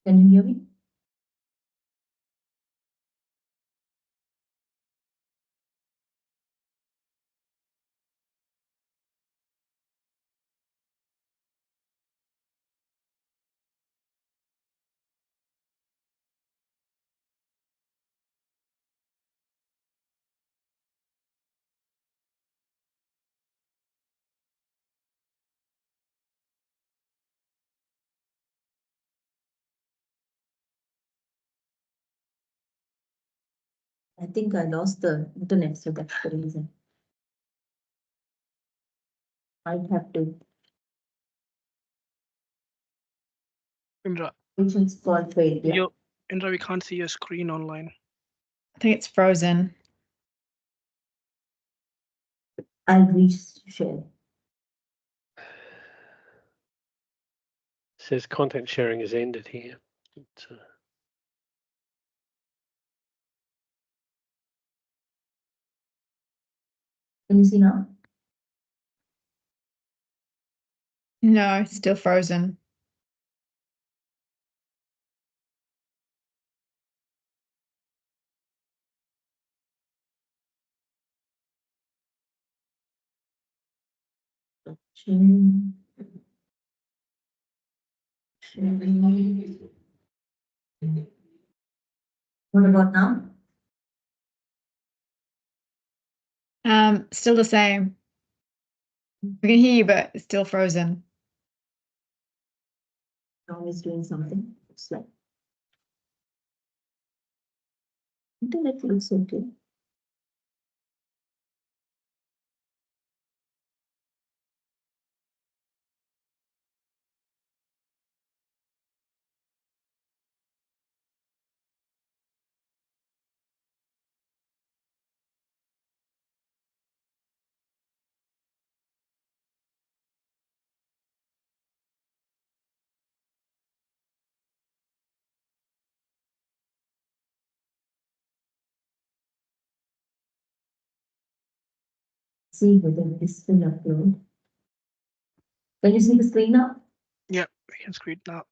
[SPEAKER 2] Can you hear me? I think I lost the internet, so that's the reason. I'd have to.
[SPEAKER 1] Indra,
[SPEAKER 2] Patient's call failed. Yeah.
[SPEAKER 1] Indra, we can't see your screen online.
[SPEAKER 7] I think it's frozen.
[SPEAKER 2] I'll share.
[SPEAKER 8] Says content sharing is ended here.
[SPEAKER 2] Can you see now?
[SPEAKER 7] No, it's still frozen.
[SPEAKER 2] What about now?
[SPEAKER 7] Still the same. We can hear you, but it's still frozen.
[SPEAKER 2] Tom is doing something. Looks like internet looks okay. See whether this will upload. Can you see the screen now?
[SPEAKER 1] Yeah, we can screen now.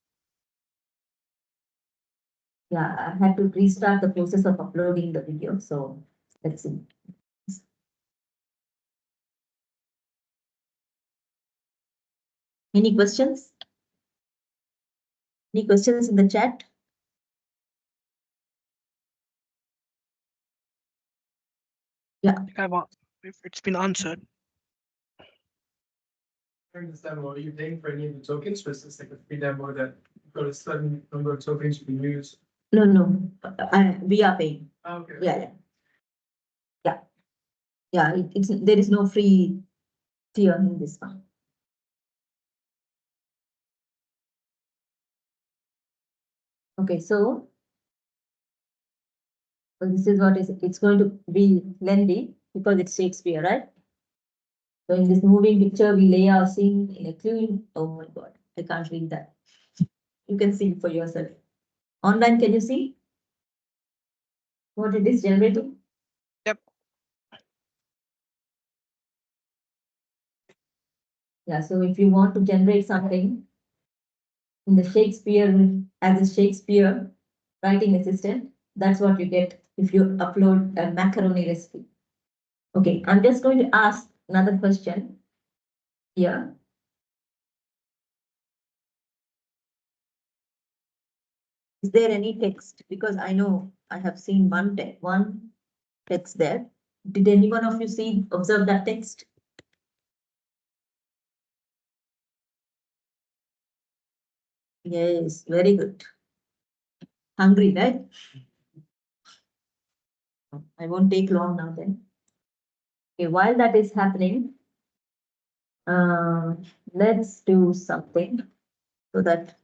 [SPEAKER 2] Yeah, I had to restart the process of uploading the video. So let's see. Any questions? Any questions in the chat? Yeah.
[SPEAKER 1] If it's been answered.
[SPEAKER 9] During this demo, are you paying for any of the tokens, or is this like a free demo that you've got a certain number of tokens you can use?
[SPEAKER 2] No. We are paying.
[SPEAKER 9] Okay.
[SPEAKER 2] Yeah. There is no free tier in this one. Okay, so this is what it's going to be lengthy because it's Shakespeare, right? So in this moving picture, we lay our scene in a clue. Oh my God, I can't read that. You can see it for yourself. Online, can you see what it is generating?
[SPEAKER 1] Yep.
[SPEAKER 2] Yeah, so if you want to generate something in the Shakespeare, as a Shakespeare writing assistant, that's what you get if you upload a macaroni recipe. Okay, I'm just going to ask another question here. Is there any text? Because I know I have seen one text there. Did any one of you observe that text? Yes, very good. Hungry, right? I won't take long now then. Okay, while that is happening, let's do something so that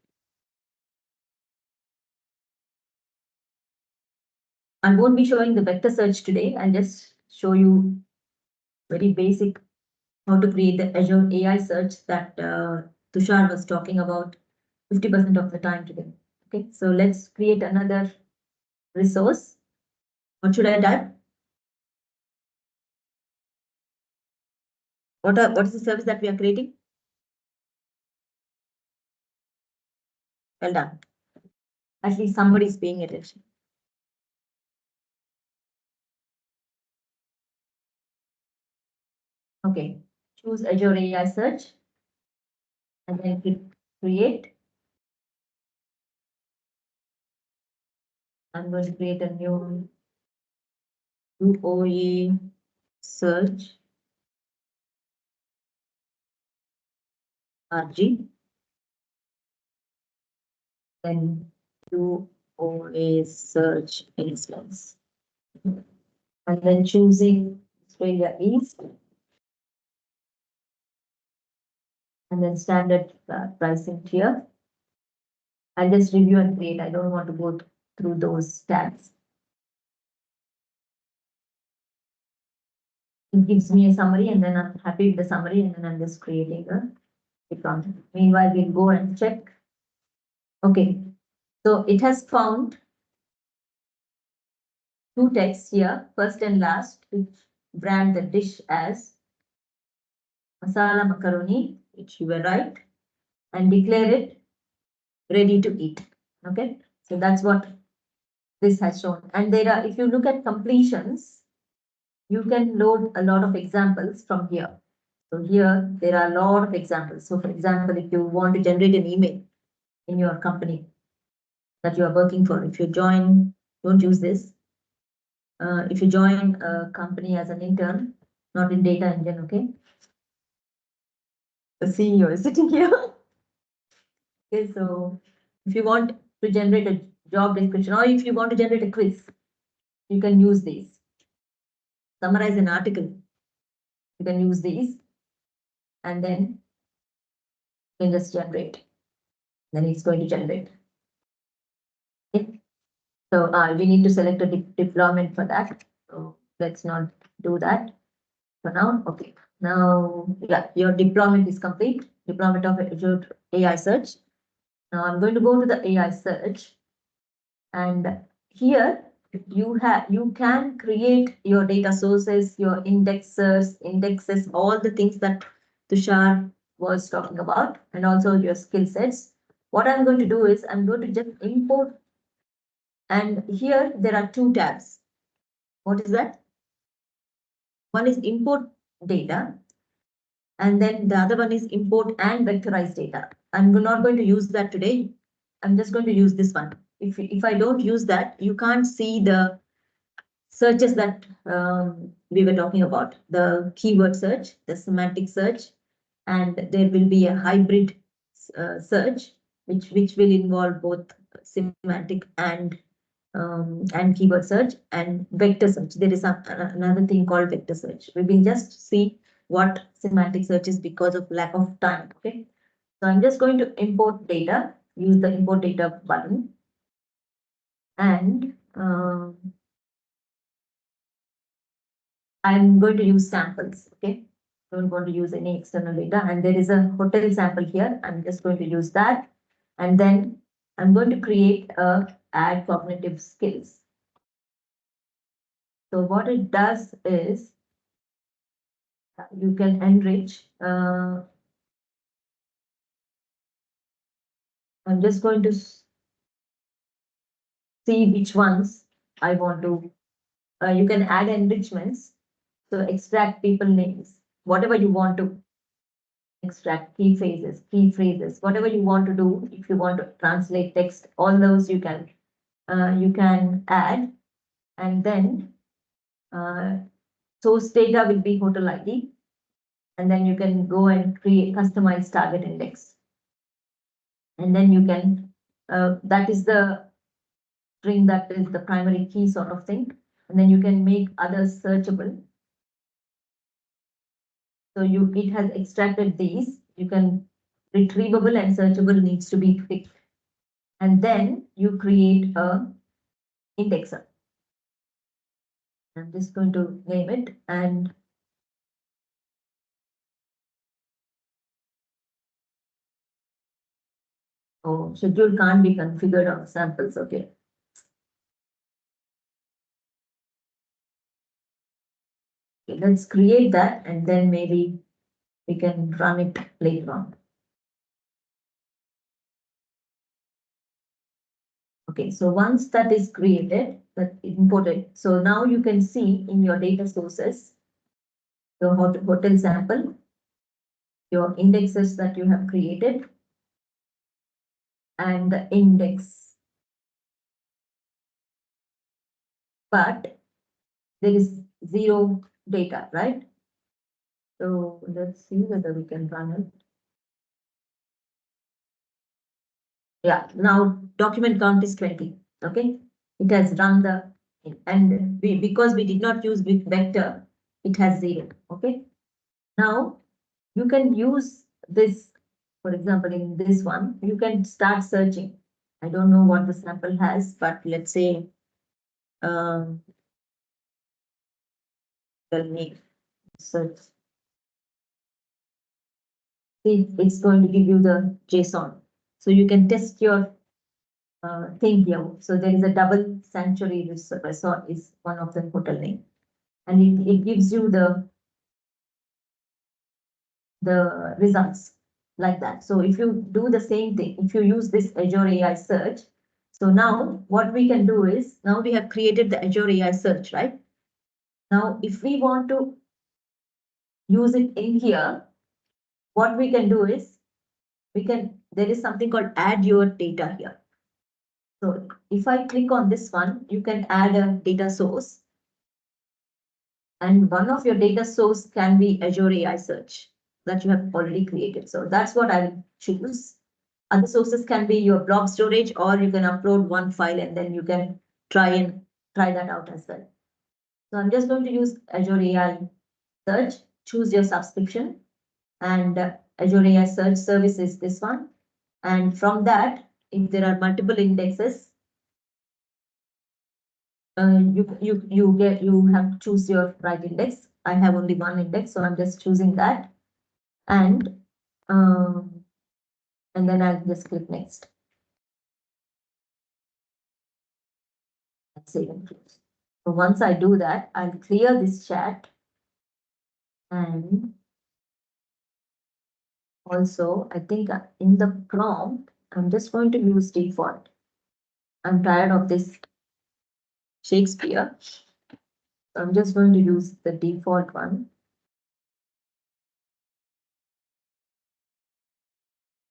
[SPEAKER 2] I won't be showing the vector search today. I'll just show you very basic how to create the Azure AI search that Tushar was talking about 50% of the time today. Okay, so let's create another resource. What should I type? What is the service that we are creating? Well done. At least somebody is paying attention. Okay, choose Azure AI search and then click create. I'm going to create a new UOA search RG. Then UOA search instance. And then choosing Australia East. And then standard pricing tier. I'll just review and create. I don't want to go through those tabs. It gives me a summary and then I'm happy with the summary and then I'm just creating a account. Meanwhile, we'll go and check. Okay, so it has found two texts here, first and last, which brand the dish as masala macaroni, which you were right, and declare it ready to eat. Okay, so that's what this has shown. And there are, if you look at completions, you can load a lot of examples from here. So here there are a lot of examples. So for example, if you want to generate an email in your company that you are working for, if you join, don't use this. If you join a company as an intern, not in data engine, okay? The CEO is sitting here. Okay, so if you want to generate a job description or if you want to generate a quiz, you can use these. Summarize an article, you can use these, and then you can just generate. Then it's going to generate. Okay. So we need to select a deployment for that. So let's not do that for now. Okay. Now, yeah, your deployment is complete. Deployment of Azure AI search. Now I'm going to go to the AI search, and here you can create your data sources, your indexes, all the things that Tushar was talking about, and also your skill sets. What I'm going to do is I'm going to just import, and here there are two tabs. What is that? One is import data, and then the other one is import and vectorize data. I'm not going to use that today. I'm just going to use this one. If I don't use that, you can't see the searches that we were talking about, the keyword search, the semantic search, and there will be a hybrid search, which will involve both semantic and keyword search and vector search. There is another thing called vector search. We will just see what semantic search is because of lack of time. Okay, so I'm just going to import data, use the import data button, and I'm going to use samples. Okay, don't want to use any external data, and there is a hotel sample here. I'm just going to use that, and then I'm going to create a add cognitive skills. So what it does is you can enrich. I'm just going to see which ones I want to. You can add enrichments. So extract people names, whatever you want to extract, key phrases, whatever you want to do. If you want to translate text, all those you can add, and then source data will be hotel ID, and then you can go and create customized target index, and then you can that is the string, that is the primary key sort of thing, and then you can make others searchable. So it has extracted these. You can retrievable and searchable needs to be picked, and then you create a indexer. I'm just going to name it, and schedule can't be configured on samples. Okay. Okay, let's create that, and then maybe we can run it later on. Okay, so once that is created, that imported, so now you can see in your data sources your hotel sample, your indexes that you have created, and the index. But there is zero data, right? So let's see whether we can run it. Yeah, now document count is 20. Okay, it has run the, and because we did not use with vector, it has 0. Okay, now you can use this, for example, in this one, you can start searching. I don't know what the sample has, but let's say, well, me search. See, it's going to give you the JSON. So you can test your thing here. So there is a double sanctuary resort is one of the hotel name, and it gives you the results like that. So if you do the same thing, if you use this Azure AI search, so now what we can do is, now we have created the Azure AI search, right? Now, if we want to use it in here, what we can do is there is something called add your data here. So if I click on this one, you can add a data source. And one of your data source can be Azure AI search that you have already created. So that's what I will choose. Other sources can be your blob storage, or you can upload one file and then you can try that out as well. So I'm just going to use Azure AI search, choose your subscription, and Azure AI search service is this one. And from that, if there are multiple indexes, you have to choose your right index. I have only one index, so I'm just choosing that, and then I'll just click next. Save and close. So once I do that, I'll clear this chat, and also I think in the prompt, I'm just going to use default. I'm tired of this Shakespeare. So I'm just going to use the default one.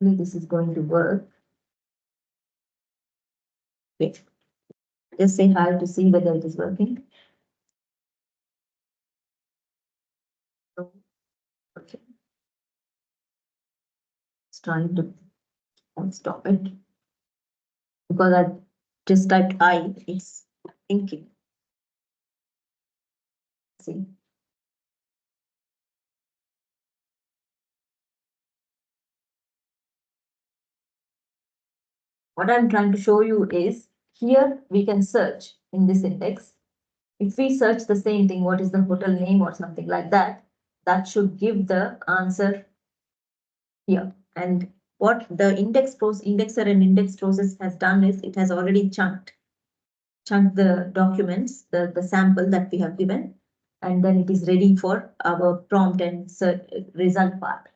[SPEAKER 2] This is going to work. Wait, just say hi to see whether it is working. Okay. It's trying to stop it because I just typed I, it's thinking. See. What I'm trying to show you is here we can search in this index. If we search the same thing, what is the hotel name or something like that, that should give the answer here. And what the indexer and index process has done is it has already chunked the documents, the sample that we have given, and then it is ready for our prompt and result part.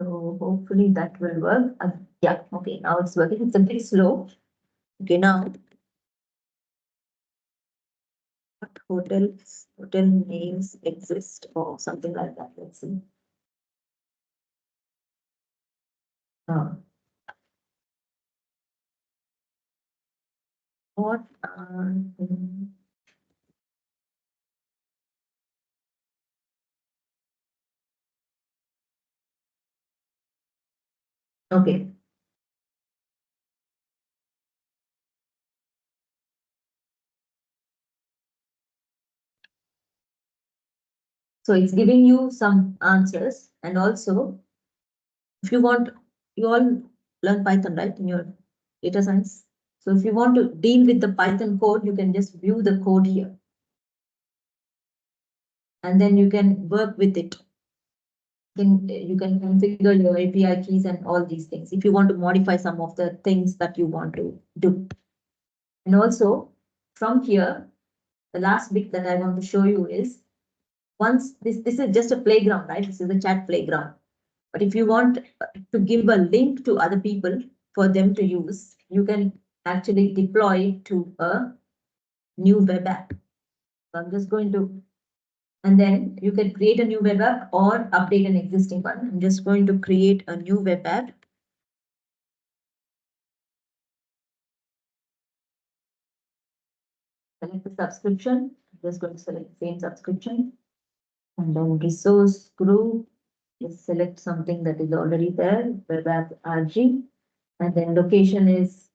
[SPEAKER 2] So hopefully that will work. Yeah, okay, now it's working. It's a bit slow. Okay, now what hotel names exist or something like that. Let's see. What are okay. So it's giving you some answers, and also if you want, you all learn Python, right, in your data science. So if you want to deal with the Python code, you can just view the code here. And then you can work with it. You can configure your API keys and all these things if you want to modify some of the things that you want to do. And also from here, the last bit that I want to show you is once this is just a playground, right? This is a chat playground. But if you want to give a link to other people for them to use, you can actually deploy it to a new web app. So I'm just going to, and then you can create a new web app or update an existing one. I'm just going to create a new web app. Select the subscription. I'm just going to select the same subscription. And then resource group, just select something that is already there, web app RG. And then location is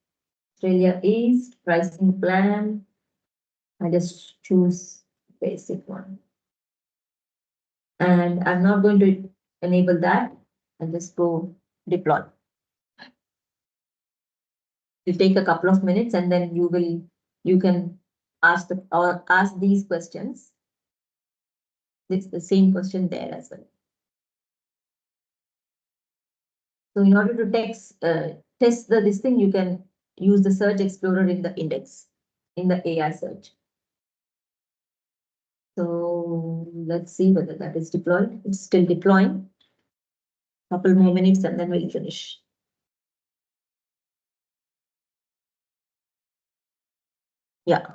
[SPEAKER 2] Australia East, pricing plan. I just choose basic one. And I'm not going to enable that. I'll just go deploy. It'll take a couple of minutes, and then you can ask these questions. It's the same question there as well. So in order to test this thing, you can use the search explorer in the index, in the AI search. So let's see whether that is deployed. It's still deploying. Couple more minutes and then we'll finish. Yeah.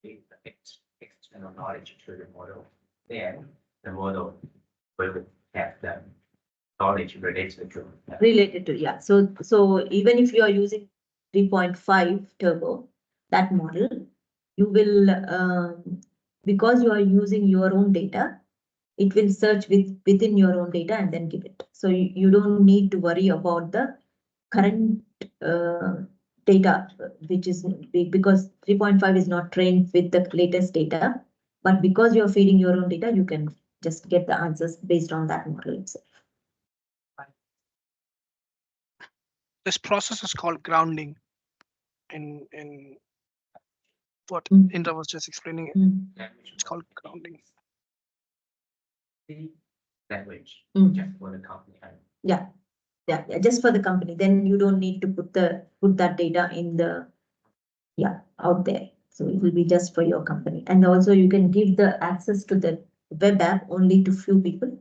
[SPEAKER 5] external knowledge to the model, then the model will have the knowledge related to that.
[SPEAKER 2] Related to, yeah. So even if you are using 3.5 turbo, that model, you will, because you are using your own data, it will search within your own data and then give it. So you don't need to worry about the current data, which is big, because 3.5 is not trained with the latest data, but because you're feeding your own data, you can just get the answers based on that model itself.
[SPEAKER 1] This process is called grounding. In what
[SPEAKER 2] Mm.
[SPEAKER 1] Indra was just explaining, it's called grounding.
[SPEAKER 5] The language
[SPEAKER 2] Mm.
[SPEAKER 5] just for the company.
[SPEAKER 2] Yeah, just for the company. Then you don't need to put that data in the, out there. So it will be just for your company. And also you can give the access to the web app only to few people.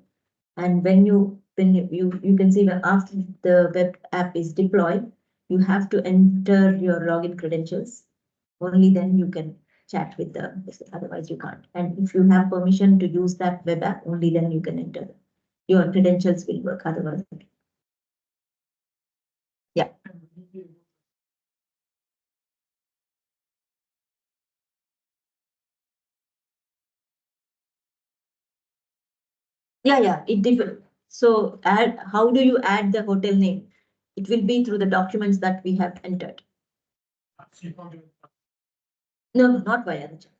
[SPEAKER 2] And when you can see that after the web app is deployed, you have to enter your login credentials. Only then you can chat with otherwise you can't. And if you have permission to use that web app, only then you can enter. Your credentials will work, otherwise. Yeah. Yeah, it differs. So how do you add the hotel name? It will be through the documents that we have entered. No, not via the chat.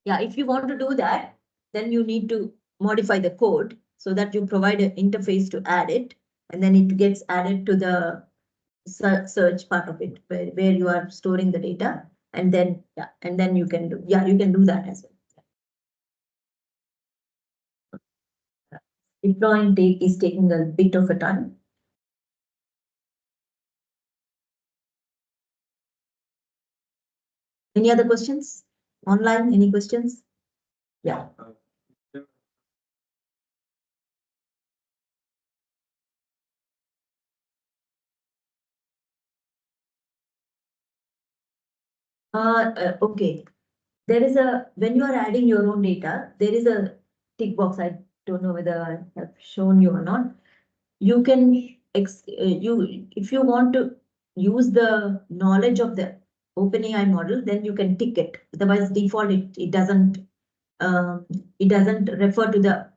[SPEAKER 2] Yeah, if you want to do that, then you need to modify the code so that you provide an interface to add it, and then it gets added to the search part of it, where you are storing the data, and then you can do that as well. Deploying is taking a bit of a time. Any other questions? Online, any questions? Yeah. Okay. There is when you are adding your own data, there is a tick box. I don't know whether I have shown you or not. You can, if you want to use the knowledge of the OpenAI model, then you can tick it. Otherwise, default, it doesn't refer to the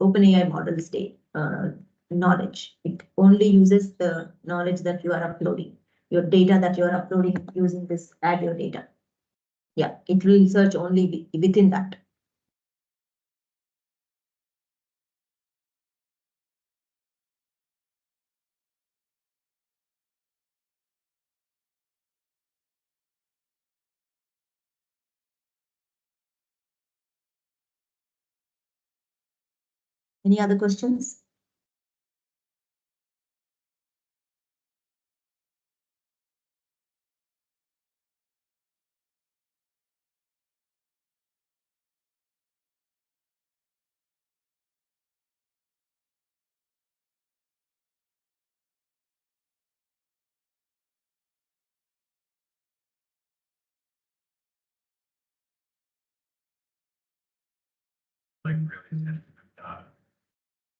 [SPEAKER 2] OpenAI model state knowledge. It only uses the knowledge that you are uploading, your data that you are uploading using this add your data. Yeah, it will search only within that. Any other questions?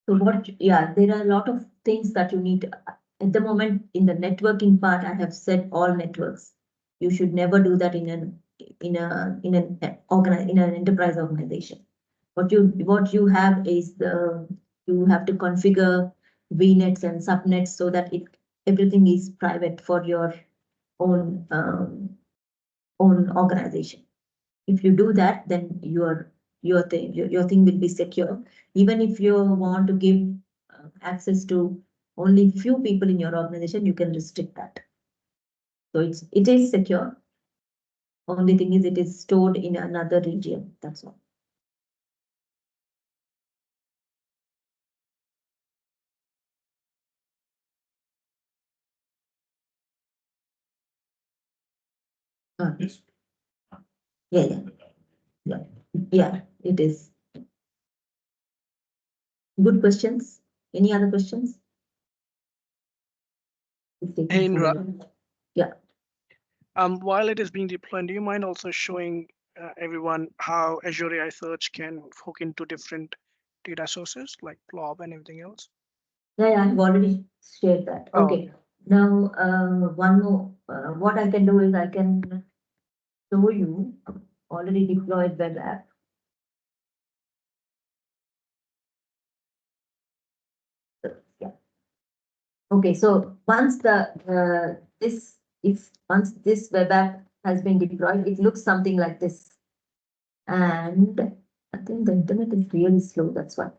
[SPEAKER 2] So there are a lot of things that you need at the moment in the networking part. I have said all networks. You should never do that in an enterprise organization. What you have is you have to configure VNets and subnets so that everything is private for your own organization. If you do that, then your thing will be secure. Even if you want to give access to only few people in your organization, you can restrict that. So it is secure. Only thing is it is stored in another region. That's all. Yes. Yeah, it is. Good questions. Any other questions?
[SPEAKER 1] Hey, Indra.
[SPEAKER 2] Yeah.
[SPEAKER 1] While it is being deployed, do you mind also showing everyone how Azure AI Search can hook into different data sources like blob and everything else?
[SPEAKER 2] Yeah, I've already shared that.
[SPEAKER 1] Oh,
[SPEAKER 2] Okay. Now, one more, what I can do is I can show you already deployed web app. Yeah. Okay, so once once this web app has been deployed, it looks something like this. And I think the internet is really slow, that's why.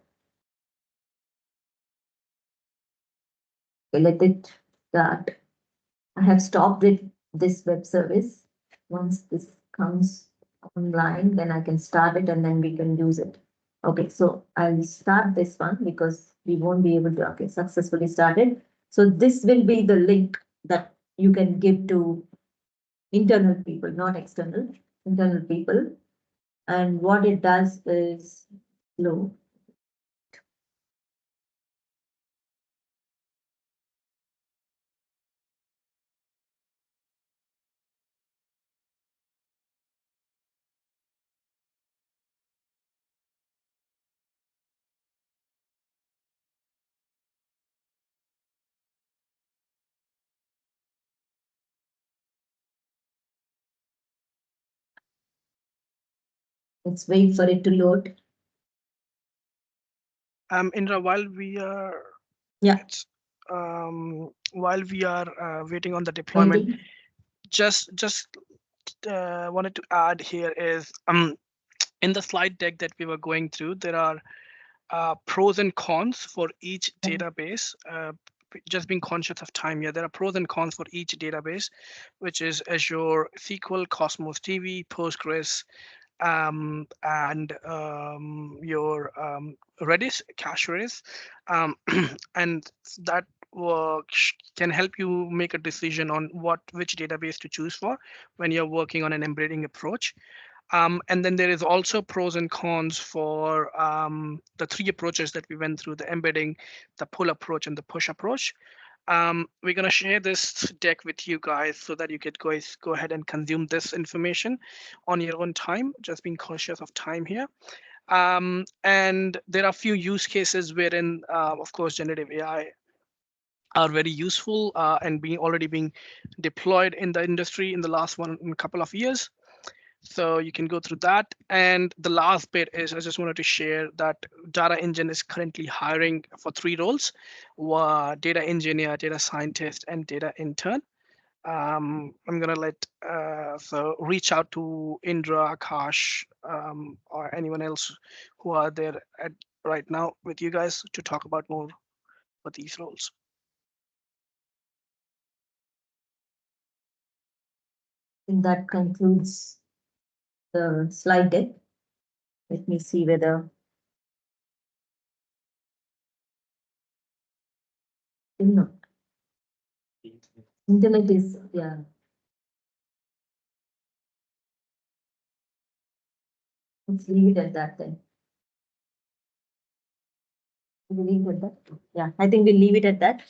[SPEAKER 2] Okay, let it start. I have stopped this web service. Once this comes online, then I can start it and then we can use it. Okay, so I'll start this one because we won't be able to, okay, successfully started. So this will be the link that you can give to internal people, not external, internal people. And what it does is slow. Let's wait for it to load.
[SPEAKER 1] Indra, while we are
[SPEAKER 2] Yeah.
[SPEAKER 1] While we are waiting on the deployment,
[SPEAKER 2] Waiting.
[SPEAKER 1] just wanted to add here is in the slide deck that we were going through, there are pros and cons for each database. Just being conscious of time here, there are pros and cons for each database, which is Azure SQL, Cosmos DB, Postgres, and your Redis, cache Redis, and that can help you make a decision on which database to choose for when you're working on an embedding approach. And then there is also pros and cons for the three approaches that we went through: the embedding, the pull approach, and the push approach. We're going to share this deck with you guys so that you could go ahead and consume this information on your own time, just being cautious of time here. And there are a few use cases wherein, of course, generative AI are very useful and already being deployed in the industry in the last couple of years. So you can go through that. And the last bit is I just wanted to share that Data Engine is currently hiring for 3 roles: data engineer, data scientist, and data intern. I'm gonna so reach out to Indra, Akash, or anyone else who are there right now with you guys to talk about more about these roles.
[SPEAKER 2] And that concludes the slide deck. Let me see whether no. Internet is, yeah. Let's leave it at that then. We'll leave it at that. Yeah, I think we'll leave it at that.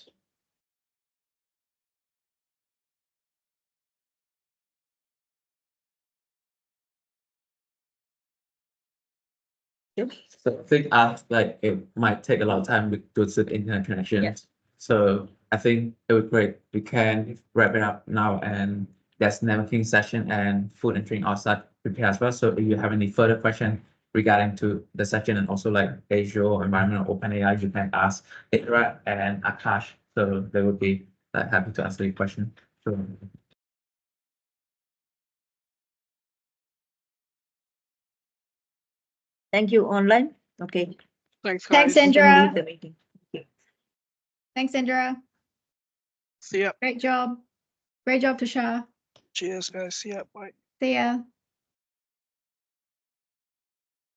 [SPEAKER 10] So I think it might take a lot of time to set internet connection.
[SPEAKER 2] Yes.
[SPEAKER 10] So I think it would be great. We can wrap it up now, and that's networking session and food and drink outside prepare as well. So if you have any further question regarding to the session and also like Azure environment or OpenAI, you can ask Ikra and Akash. So they would be happy to answer your question. So
[SPEAKER 2] Thank you, online. Okay.
[SPEAKER 1] Thanks, guys.
[SPEAKER 7] Thanks, Indra.
[SPEAKER 2] Leave the meeting.
[SPEAKER 7] Thanks, Indra.
[SPEAKER 1] See ya.
[SPEAKER 7] Great job. Great job, Tushar.
[SPEAKER 1] Cheers, guys. See ya. Bye.
[SPEAKER 7] See ya.